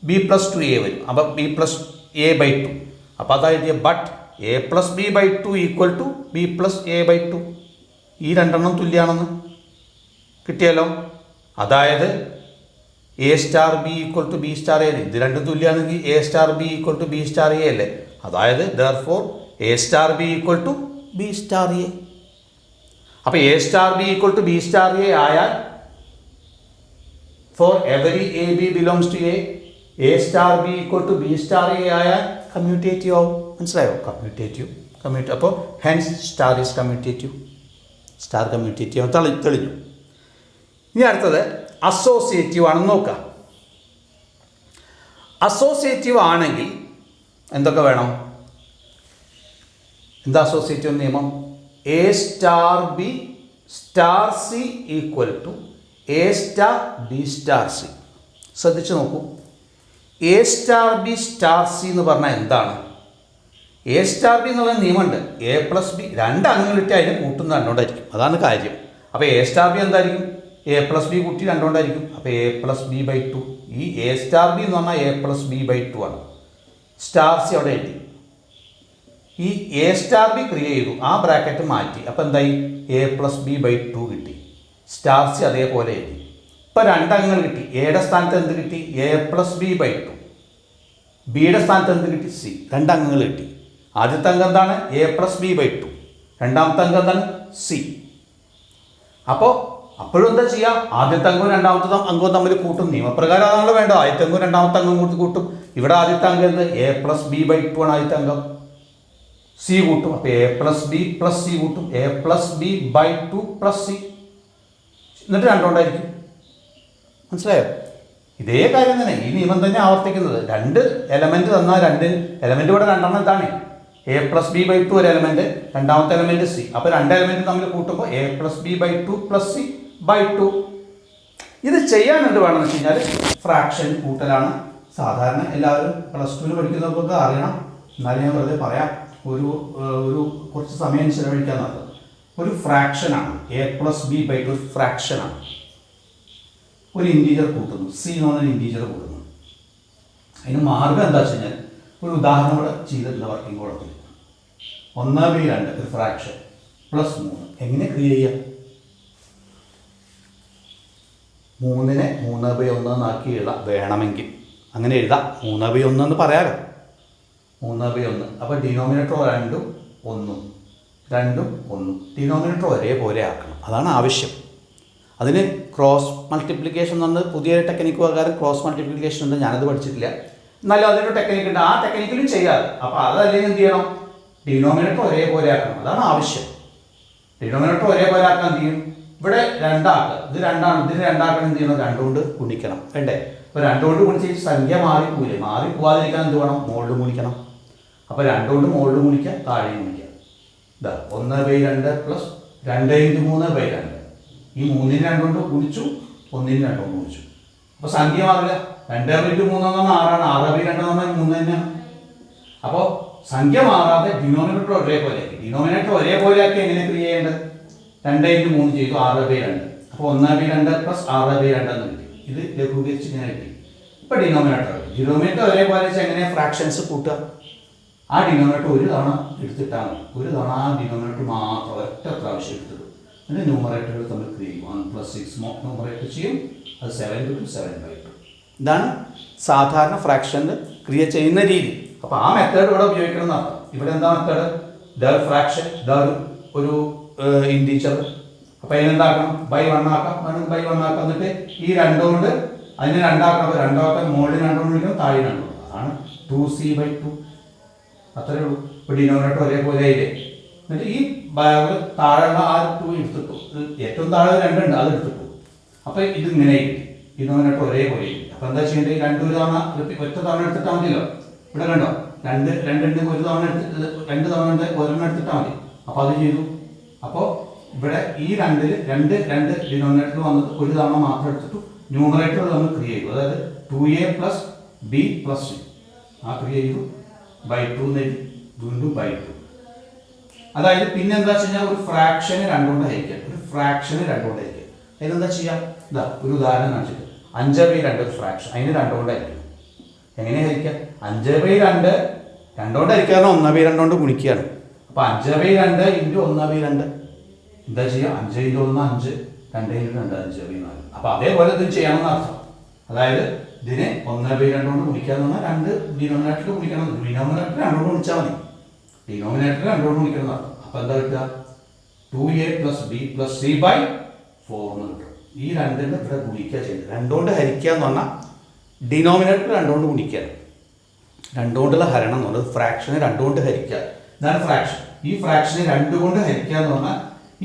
ബി പ്ലസ് 2 എ വരും. അപ്പോൾ ബി പ്ലസ് എ ബൈ 2. അപ്പോൾ അതായത് but A plus B by 2 equal to B plus A by 2. ഈ രണ്ടെണ്ണം തുല്യമാണെന്ന് കിട്ടിയല്ലോ. അതായത് A star B equal to B star A. ഇത് രണ്ടും തുല്യമാണെങ്കിൽ A star B equal to B star A അല്ലേ. അതായത് therefore A star B equal to B star A. അപ്പോൾ A star B equal to B star A ആയാൽ for every a b belongs to a star b equal to b star a ആയാൽ കമ്മ്യൂട്ടേറ്റീവ് ആവും. മനസ്സിലായോ? കമ്മ്യൂട്ടേറ്റീവ്. അപ്പോൾ hence star is commutative. Star commutative തെളിഞ്ഞു. ഇനി അടുത്തത് അസോസിയേറ്റീവ് ആണെന്ന് നോക്കാം. അസോസിയേറ്റീവ് ആണെങ്കിൽ എന്തൊക്കെ വേണം? എന്താ അസോസിയേറ്റീവ് നിയമം? A star B star C equal to A star B star C. ശ്രദ്ധിച്ചു നോക്കൂ. A star B star C എന്ന് പറഞ്ഞാൽ എന്താണ്? എ സ്റ്റാർ ബി എന്നുള്ള നിയമമുണ്ട്. എ പ്ലസ് ബി രണ്ട് അംഗങ്ങളിട്ട് അതിനെ കൂട്ടുന്ന രണ്ടുകൊണ്ടായിരിക്കും. അതാണ് കാര്യം. അപ്പോൾ എ സ്റ്റാർ ബി എന്തായിരിക്കും? എ പ്ലസ് ബി കൂട്ടി രണ്ടുകൊണ്ടായിരിക്കും. അപ്പോൾ എ പ്ലസ് ബി ബൈ 2. ഈ എ സ്റ്റാർ ബി എന്ന് പറഞ്ഞാൽ എ പ്ലസ് ബി ബൈ 2 ആണ്. സ്റ്റാർ സി അവിടെ എഴുതി. ഈ എ സ്റ്റാർ ബി ക്രിയേറ്റ് ചെയ്തു, ആ ബ്രാക്കറ്റ് മാറ്റി. അപ്പോൾ എന്തായി? എ പ്ലസ് ബി ബൈ 2 കിട്ടി. സ്റ്റാർ സി അതേപോലെ എഴുതി. ഇപ്പോൾ രണ്ടംഗങ്ങൾ കിട്ടി. എയുടെ സ്ഥാനത്ത് എന്ത് കിട്ടി? A plus B by 2. ബിയുടെ സ്ഥാനത്ത് എന്ത് കിട്ടി? സി. രണ്ടംഗങ്ങൾ കിട്ടി. ആദ്യത്തെ അംഗം എന്താണ്? A plus B by 2. രണ്ടാമത്തെ അംഗം എന്താണ്? സി. അപ്പോൾ അപ്പോഴും എന്താ ചെയ്യുക? ആദ്യത്തെ അംഗവും രണ്ടാമത്തെ അംഗവും തമ്മിൽ കൂട്ടും. നിയമപ്രകാരം അതാണല്ലോ വേണ്ടത്. ആദ്യത്തെ അംഗവും രണ്ടാമത്തെ അംഗവും കൂട്ടും. ഇവിടെ ആദ്യത്തെ അംഗം എന്ത്? എ പ്ലസ് ബി ബൈ 2 ആണ് ആദ്യത്തെ അംഗം. സി കൂട്ടും. അപ്പോൾ A plus B plus C കൂട്ടും. A plus B by 2 plus C. എന്നിട്ട് രണ്ടുകൊണ്ടായിരിക്കും. മനസ്സിലായോ? ഇതേ കാര്യം തന്നെ, ഈ നിയമം തന്നെ ആവർത്തിക്കുന്നത്. രണ്ട് എലമെൻറ്റ് തന്നാൽ രണ്ട് എലമെൻറ്റ് ഇവിടെ രണ്ടെണ്ണം എന്താണ്? എ പ്ലസ് ബി ബൈ 2 ഒരു എലമെൻറ്റ്, രണ്ടാമത്തെ എലമെൻറ്റ് സി. അപ്പോൾ രണ്ട് എലമെൻറ്റ് തമ്മിൽ കൂട്ടുമ്പോൾ A plus B by 2 plus C by 2. ഇത് ചെയ്യാൻ എന്ത് വേണമെന്ന് വെച്ച് കഴിഞ്ഞാൽ ഫ്രാക്ഷൻ കൂട്ടലാണ്. സാധാരണ എല്ലാവരും +2 പഠിക്കുന്നവർക്കൊക്കെ അറിയണം. എന്നാലും ഞാൻ വെറുതെ പറയാം, ഒരു കുറച്ച് സമയം ചിലവഴിക്കാൻ നടത്തും. ഒരു ഫ്രാക്ഷനാണ് എ പ്ലസ് ബി ബൈ 2. ഒരു ഫ്രാക്ഷനാണ്. ഒരു ഇൻറ്റീജർ കൂട്ടുന്നു, സി എന്ന് പറഞ്ഞൊരു ഇൻറ്റീജർ കൂട്ടുന്നു. അതിന് മാർഗം എന്താ വെച്ച് കഴിഞ്ഞാൽ ഒരു ഉദാഹരണം കൂടെ ചെയ്തിട്ടുള്ള വർക്കിംഗ് കുഴപ്പമില്ല. 1/2 ഒരു ഫ്രാക്ഷൻ +3 എങ്ങനെ ക്രിയേറ്റ് ചെയ്യാം? 3നെ 3/1 എന്നാക്കി എഴുതാം വേണമെങ്കിൽ. അങ്ങനെ എഴുതാം. 3/1 എന്ന് പറയാലോ. 3/1. അപ്പോൾ ഡിനോമിനേറ്റർ 2 1 2 1. ഡിനോമിനേറ്റർ ഒരേപോലെ ആക്കണം. അതാണ് ആവശ്യം. അതിന് ക്രോസ് മൾട്ടിപ്ലിക്കേഷൻ എന്ന് പറഞ്ഞത് പുതിയ ടെക്നിക്ക് പ്രകാരം ക്രോസ് മൾട്ടിപ്ലിക്കേഷൻ ഉണ്ട്. ഞാനത് പഠിച്ചിട്ടില്ല. എന്നാലും അതിനൊരു ടെക്നിക്ക് ഉണ്ട്, ആ ടെക്നിക്കിലും ചെയ്യാറ്. അപ്പോൾ അതല്ലെങ്കിൽ എന്ത് ചെയ്യണം, ഡിനോമിനേറ്റർ ഒരേപോലെ ആക്കണം. അതാണ് ആവശ്യം. ഡിനോമിനേറ്റർ ഒരേപോലെ ആക്കാൻ എന്ത് ചെയ്യും, ഇവിടെ രണ്ടാക്കുക, ഇത് രണ്ടാണ്, ഇതിന് രണ്ടാക്കണം, എന്ത് ചെയ്യണം, രണ്ടുകൊണ്ട് ഗുണിക്കണം വേണ്ടേ. അപ്പോൾ രണ്ടുകൊണ്ട് ഗുണിച്ച് സംഖ്യ മാറിപ്പോയില്ലേ, മാറിപ്പോവാതിരിക്കാൻ എന്ത് വേണം, മുകളിൽ ഗുണിക്കണം. അപ്പോൾ രണ്ടുകൊണ്ട് മുകളിൽ ഗുണിക്കുക, താഴെയും ഗുണിക്കുക. ഇതാ 1/2 പ്ലസ് 2×3/2. ഈ 3ന് 2 കൊണ്ട് ഗുണിച്ചു, 1ന് 2 കൊണ്ട് ഗുണിച്ചു. അപ്പോൾ സംഖ്യ മാറില്ല. 2/3 എന്ന് പറഞ്ഞാൽ 6ആണ്, 6/2 എന്ന് പറഞ്ഞാൽ 3 തന്നെയാണ്. അപ്പോൾ സംഖ്യ മാറാതെ ഡിനോമിനേറ്റർ ഒരേപോലെ ആക്കി. ഡിനോമിനേറ്റർ ഒരേപോലെ ആക്കി എങ്ങനെ ക്രിയ ചെയ്യേണ്ടത്, 2×3 ചെയ്തു, 6/2. അപ്പോൾ 1/2 പ്ലസ് 6/2 എന്ന് കിട്ടി. ഇത് ലഘൂകരിച്ച് ഇങ്ങനെ കിട്ടി. ഇപ്പോൾ ഡിനോമിനേറ്റർ ഒരേപോലെ വെച്ചാൽ എങ്ങനെയാണ് ഫ്രാക്ഷൻസ് കൂട്ടുക, ആ ഡിനോമിനേറ്റർ ഒരു തവണ എടുത്തിട്ടാൽ മതി. ഒരു തവണ ആ ഡിനോമിനേറ്റർ മാത്രം ഒറ്റ പ്രാവശ്യം എടുത്തിട്ട് എന്നിട്ട് ന്യൂമറേറ്ററുകൾ തമ്മിൽ ക്രിയ ചെയ്യും. 1 + 6 ന്യൂമറേറ്റർ ചെയ്യും, അത് 7/2. ഇതാണ് സാധാരണ ഫ്രാക്ഷനിൽ ക്രിയ ചെയ്യുന്ന രീതി. അപ്പോൾ ആ മെത്തേഡ് ഇവിടെ ഉപയോഗിക്കണം എന്നർത്ഥം. ഇവിടെ എന്താ മെത്തേഡ്, ഇതൊരു ഫ്രാക്ഷൻ, ഇതൊരു ഒരു ഇൻറ്റീജർ. അപ്പോൾ അതിനെന്താക്കണം, ബൈ 1 ആക്കാം, വേണമെങ്കിൽ ബൈ 1 ആക്കാം. എന്നിട്ട് ഈ 2 കൊണ്ട് അതിനെ 2 ആക്കണം. അപ്പോൾ 2 ആക്കാൻ മുകളിൽ 2 കൊണ്ട് വിളിക്കണം, താഴെ 2 കൊണ്ട്. അതാണ് 2c/2. അത്രയേ ഉള്ളൂ. ഇപ്പോൾ ഡിനോമിനേറ്റർ ഒരേപോലെ ആയില്ലേ. എന്നിട്ട് ഈ താഴെയുള്ള ആ 2 എടുത്തിട്ടു, ഏറ്റവും താഴെ 2 ഉണ്ട്, അത് എടുത്തിട്ടു. അപ്പോൾ ഇതിങ്ങനെ കിട്ടി, ഡിനോമിനേറ്റർ ഒരേപോലെ കിട്ടി. അപ്പോൾ എന്താ ചെയ്യേണ്ടത്, 2 തവണ ഒറ്റ തവണ എടുത്തിട്ടാൽ മതിയല്ലോ. ഇവിടെ കണ്ടോ, 2 ഉണ്ട്, ഒരു തവണ എടുത്തിട്ട് 2 തവണ ഉണ്ട്, ഒരെണ്ണം എടുത്തിട്ടാൽ മതി. അപ്പോൾ അത് ചെയ്തു. അപ്പോൾ ഇവിടെ ഈ 2 ഡിനോമിനേറ്റർ വന്നത് ഒരു തവണ മാത്രം എടുത്തിട്ടു. ന്യൂമറേറ്റർ നമ്മൾ ക്രിയ ചെയ്തു, അതായത് 2a + b + c ആ ക്രിയ ചെയ്തു. /2 വീണ്ടും /2. അതായത് പിന്നെ എന്താ വെച്ച് കഴിഞ്ഞാൽ ഒരു ഫ്രാക്ഷന് 2 കൊണ്ട് ഹരിക്കാം, ഒരു ഫ്രാക്ഷന് 2 കൊണ്ട് ഹരിക്കാം. അതിനെന്താ ചെയ്യാം, ഇതാ ഒരു ഉദാഹരണം കാണിച്ചിട്ട് 5/2 ഒരു ഫ്രാക്ഷൻ, അതിന് 2 കൊണ്ട് ഹരിക്കും. എങ്ങനെ ഹരിക്കാം, 5/2 2 കൊണ്ട് ഹരിക്കാതെ 1/2 കൊണ്ട് ഗുണിക്കുകയാണ്. അപ്പോൾ 5/2 × 1/2 എന്താ ചെയ്യുക, 5 × 1 5, 2 × 2 5/4. അപ്പോൾ അതേപോലെ ഇത് ചെയ്യണമെന്ന് അർത്ഥം. അതായത് ഇതിനെ 1/2 കൊണ്ട് ഗുണിക്കാന്ന് പറഞ്ഞാൽ 2 ഡിനോമിനേറ്ററിൽ ഗുണിക്കണം. ഡിനോമിനേറ്റർ 2 കൊണ്ട് ഗുണിച്ചാൽ മതി, ഡിനോമിനേറ്റർ 2 കൊണ്ട് ഗുണിക്കണം എന്ന് അർത്ഥം. അപ്പോൾ എന്താ കിട്ടുക, 2a + b + c/4 എന്ന് കിട്ടും. ഈ 2ന്റെ ഇവിടെ ഗുണിക്കുക ചെയ്യുന്നത്, 2 കൊണ്ട് ഹരിക്കുക എന്ന് പറഞ്ഞാൽ ഡിനോമിനേറ്റർ 2 കൊണ്ട് ഗുണിക്കുക, 2 കൊണ്ടുള്ള ഹരണം എന്ന് പറഞ്ഞത് ഫ്രാക്ഷനെ 2 കൊണ്ട് ഹരിക്കുക. ഇതാണ് ഫ്രാക്ഷൻ. ഈ ഫ്രാക്ഷനെ 2 കൊണ്ട് ഹരിക്കുക എന്ന് പറഞ്ഞാൽ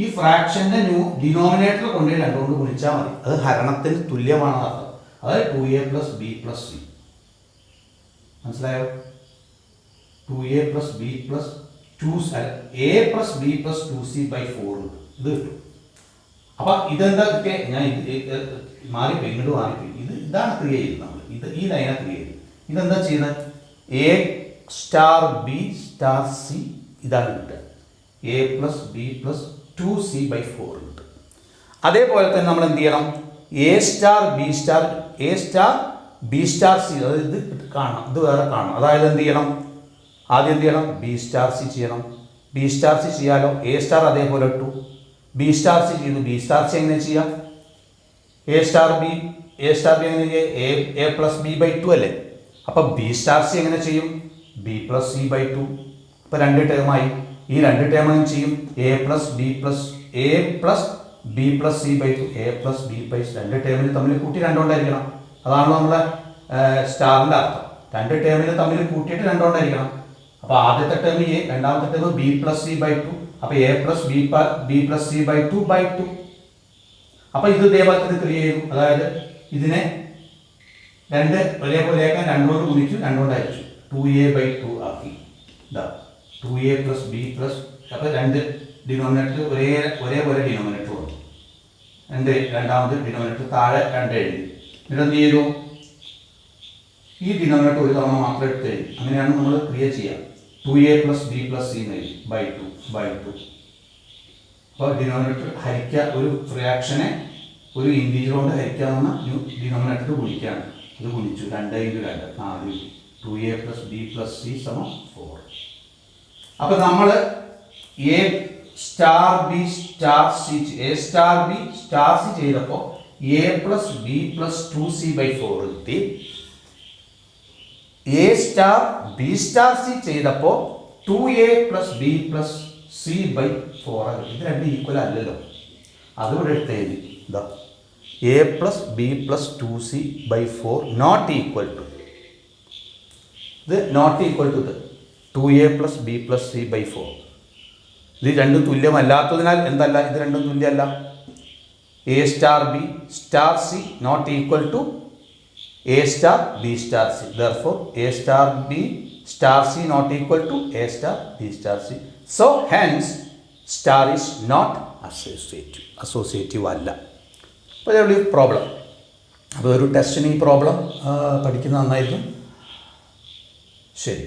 ഈ ഫ്രാക്ഷന്റെ ഡിനോമിനേറ്റർ കൊണ്ട് 2 കൊണ്ട് ഗുണിച്ചാൽ മതി, അത് ഹരണത്തിന് തുല്യമാണെന്ന് അർത്ഥം. അതായത് 2a + b + c. മനസ്സിലായോ, 2a + b + 2 a + b + 2c/4 ഇത് കിട്ടും. അപ്പം ഇതെന്താ കിട്ടിയ, ഞാൻ മാറിപ്പോയി, ഇങ്ങോട്ട് മാറിപ്പോയി. ഇതാണ് ക്രിയ ചെയ്തത് നമ്മൾ, ഈ ലൈനാണ് ക്രിയ ചെയ്തത്. ഇതെന്താ ചെയ്യുന്നത്, a * b * c ഇതാണ് കിട്ടുക, a + b + 2c/4 കിട്ടും. അതേപോലെ തന്നെ നമ്മൾ എന്ത് ചെയ്യണം, a * b * c, അതായത് ഇത് കാണണം, ഇത് വേറെ കാണണം. അതായത് എന്ത് ചെയ്യണം, ആദ്യം എന്ത് ചെയ്യണം, b * c ചെയ്യണം. b * c ചെയ്യാലോ, a* അതേപോലെ ഇട്ടു, b * c ചെയ്തു. b * c എങ്ങനെ ചെയ്യാം, a * b എങ്ങനെ ചെയ്യുക, a + b/2 അല്ലേ. അപ്പോൾ b * c എങ്ങനെ ചെയ്യും, b + c/2. ഇപ്പോൾ 2 ടേമായി, ഈ 2 ടേം എങ്ങനെ ചെയ്യും, a + b + c/2, a + b 2 ടേമിൽ തമ്മിൽ കൂട്ടി 2 കൊണ്ടായിരിക്കണം. അതാണല്ലോ നമ്മുടെ സ്റ്റാറിൻ്റെ അർത്ഥം. 2 ടേമിൽ തമ്മിൽ കൂട്ടിയിട്ട് 2 കൊണ്ടായിരിക്കണം. അപ്പോൾ ആദ്യത്തെ ടേം a, രണ്ടാമത്തെ ടേം b + c/2. അപ്പോൾ a + b + c/2/2. അപ്പോൾ ഇത് ഇതേപോലെ തന്നെ ക്രിയ ചെയ്തു. അതായത് ഇതിനെ 2 ഒരേപോലെയാക്കാൻ 2 കൊണ്ട് ഗുണിച്ചു, 2 കൊണ്ട് ഹരിച്ചു, 2a/2 ആക്കി. ഇതാ 2a + b + അപ്പോൾ 2 ഡിനോമിനേറ്റർ ഒരേപോലെ ഡിനോമിനേറ്റർ വന്നു. രണ്ടാമത് ഡിനോമിനേറ്റർ താഴെ 2 എഴുതി. എന്നിട്ട് എന്ത് ചെയ്തു, ഈ ഡിനോമിനേറ്റർ ഒരു തവണ മാത്രം എടുത്ത് എഴുതി. അങ്ങനെയാണ് നമ്മൾ ക്രിയ ചെയ്യുക. 2a + b + c എന്ന് എഴുതി, /2. അപ്പോൾ ഡിനോമിനേറ്റർ ഹരിക്കുക, ഒരു ഫ്രാക്ഷനെ ഒരു ഇൻറ്റീജർ കൊണ്ട് ഹരിക്കുക എന്ന് പറഞ്ഞാൽ ഡിനോമിനേറ്റർ ഗുണിക്കുകയാണ്. ഇത് ഗുണിച്ചു, 2 × 2 4, 2a + b + c = 4. അപ്പോൾ നമ്മൾ a * b * c ചെയ്തപ്പോൾ a + b + 2c/4 കിട്ടി. a * b * c ചെയ്തപ്പോൾ 2a + b + c/4 ഇത് 2 ഈക്വൽ അല്ലല്ലോ, അതുകൂടെ എടുത്ത് എഴുതി. ഇതാ a + b + 2c/4 ≠ equal to ഇത് നോട്ട് ഈക്വൽ ടു ഇത് 2a + b + c/4. ഇത് രണ്ടും തുല്യമല്ലാത്തതിനാൽ എന്തല്ല, ഇത് രണ്ടും തുല്യമല്ല. a star b star c not equal to a star b star c. therefore a star b star c not equal to a star b star c. so hence star is not associative അല്ല. അപ്പോൾ ഇതൊരു പ്രോബ്ലം. അപ്പോൾ ഒരു ടെസ്റ്റിന് ഈ പ്രോബ്ലം പഠിക്കുന്നത് നന്നായിരിക്കും. ശരി.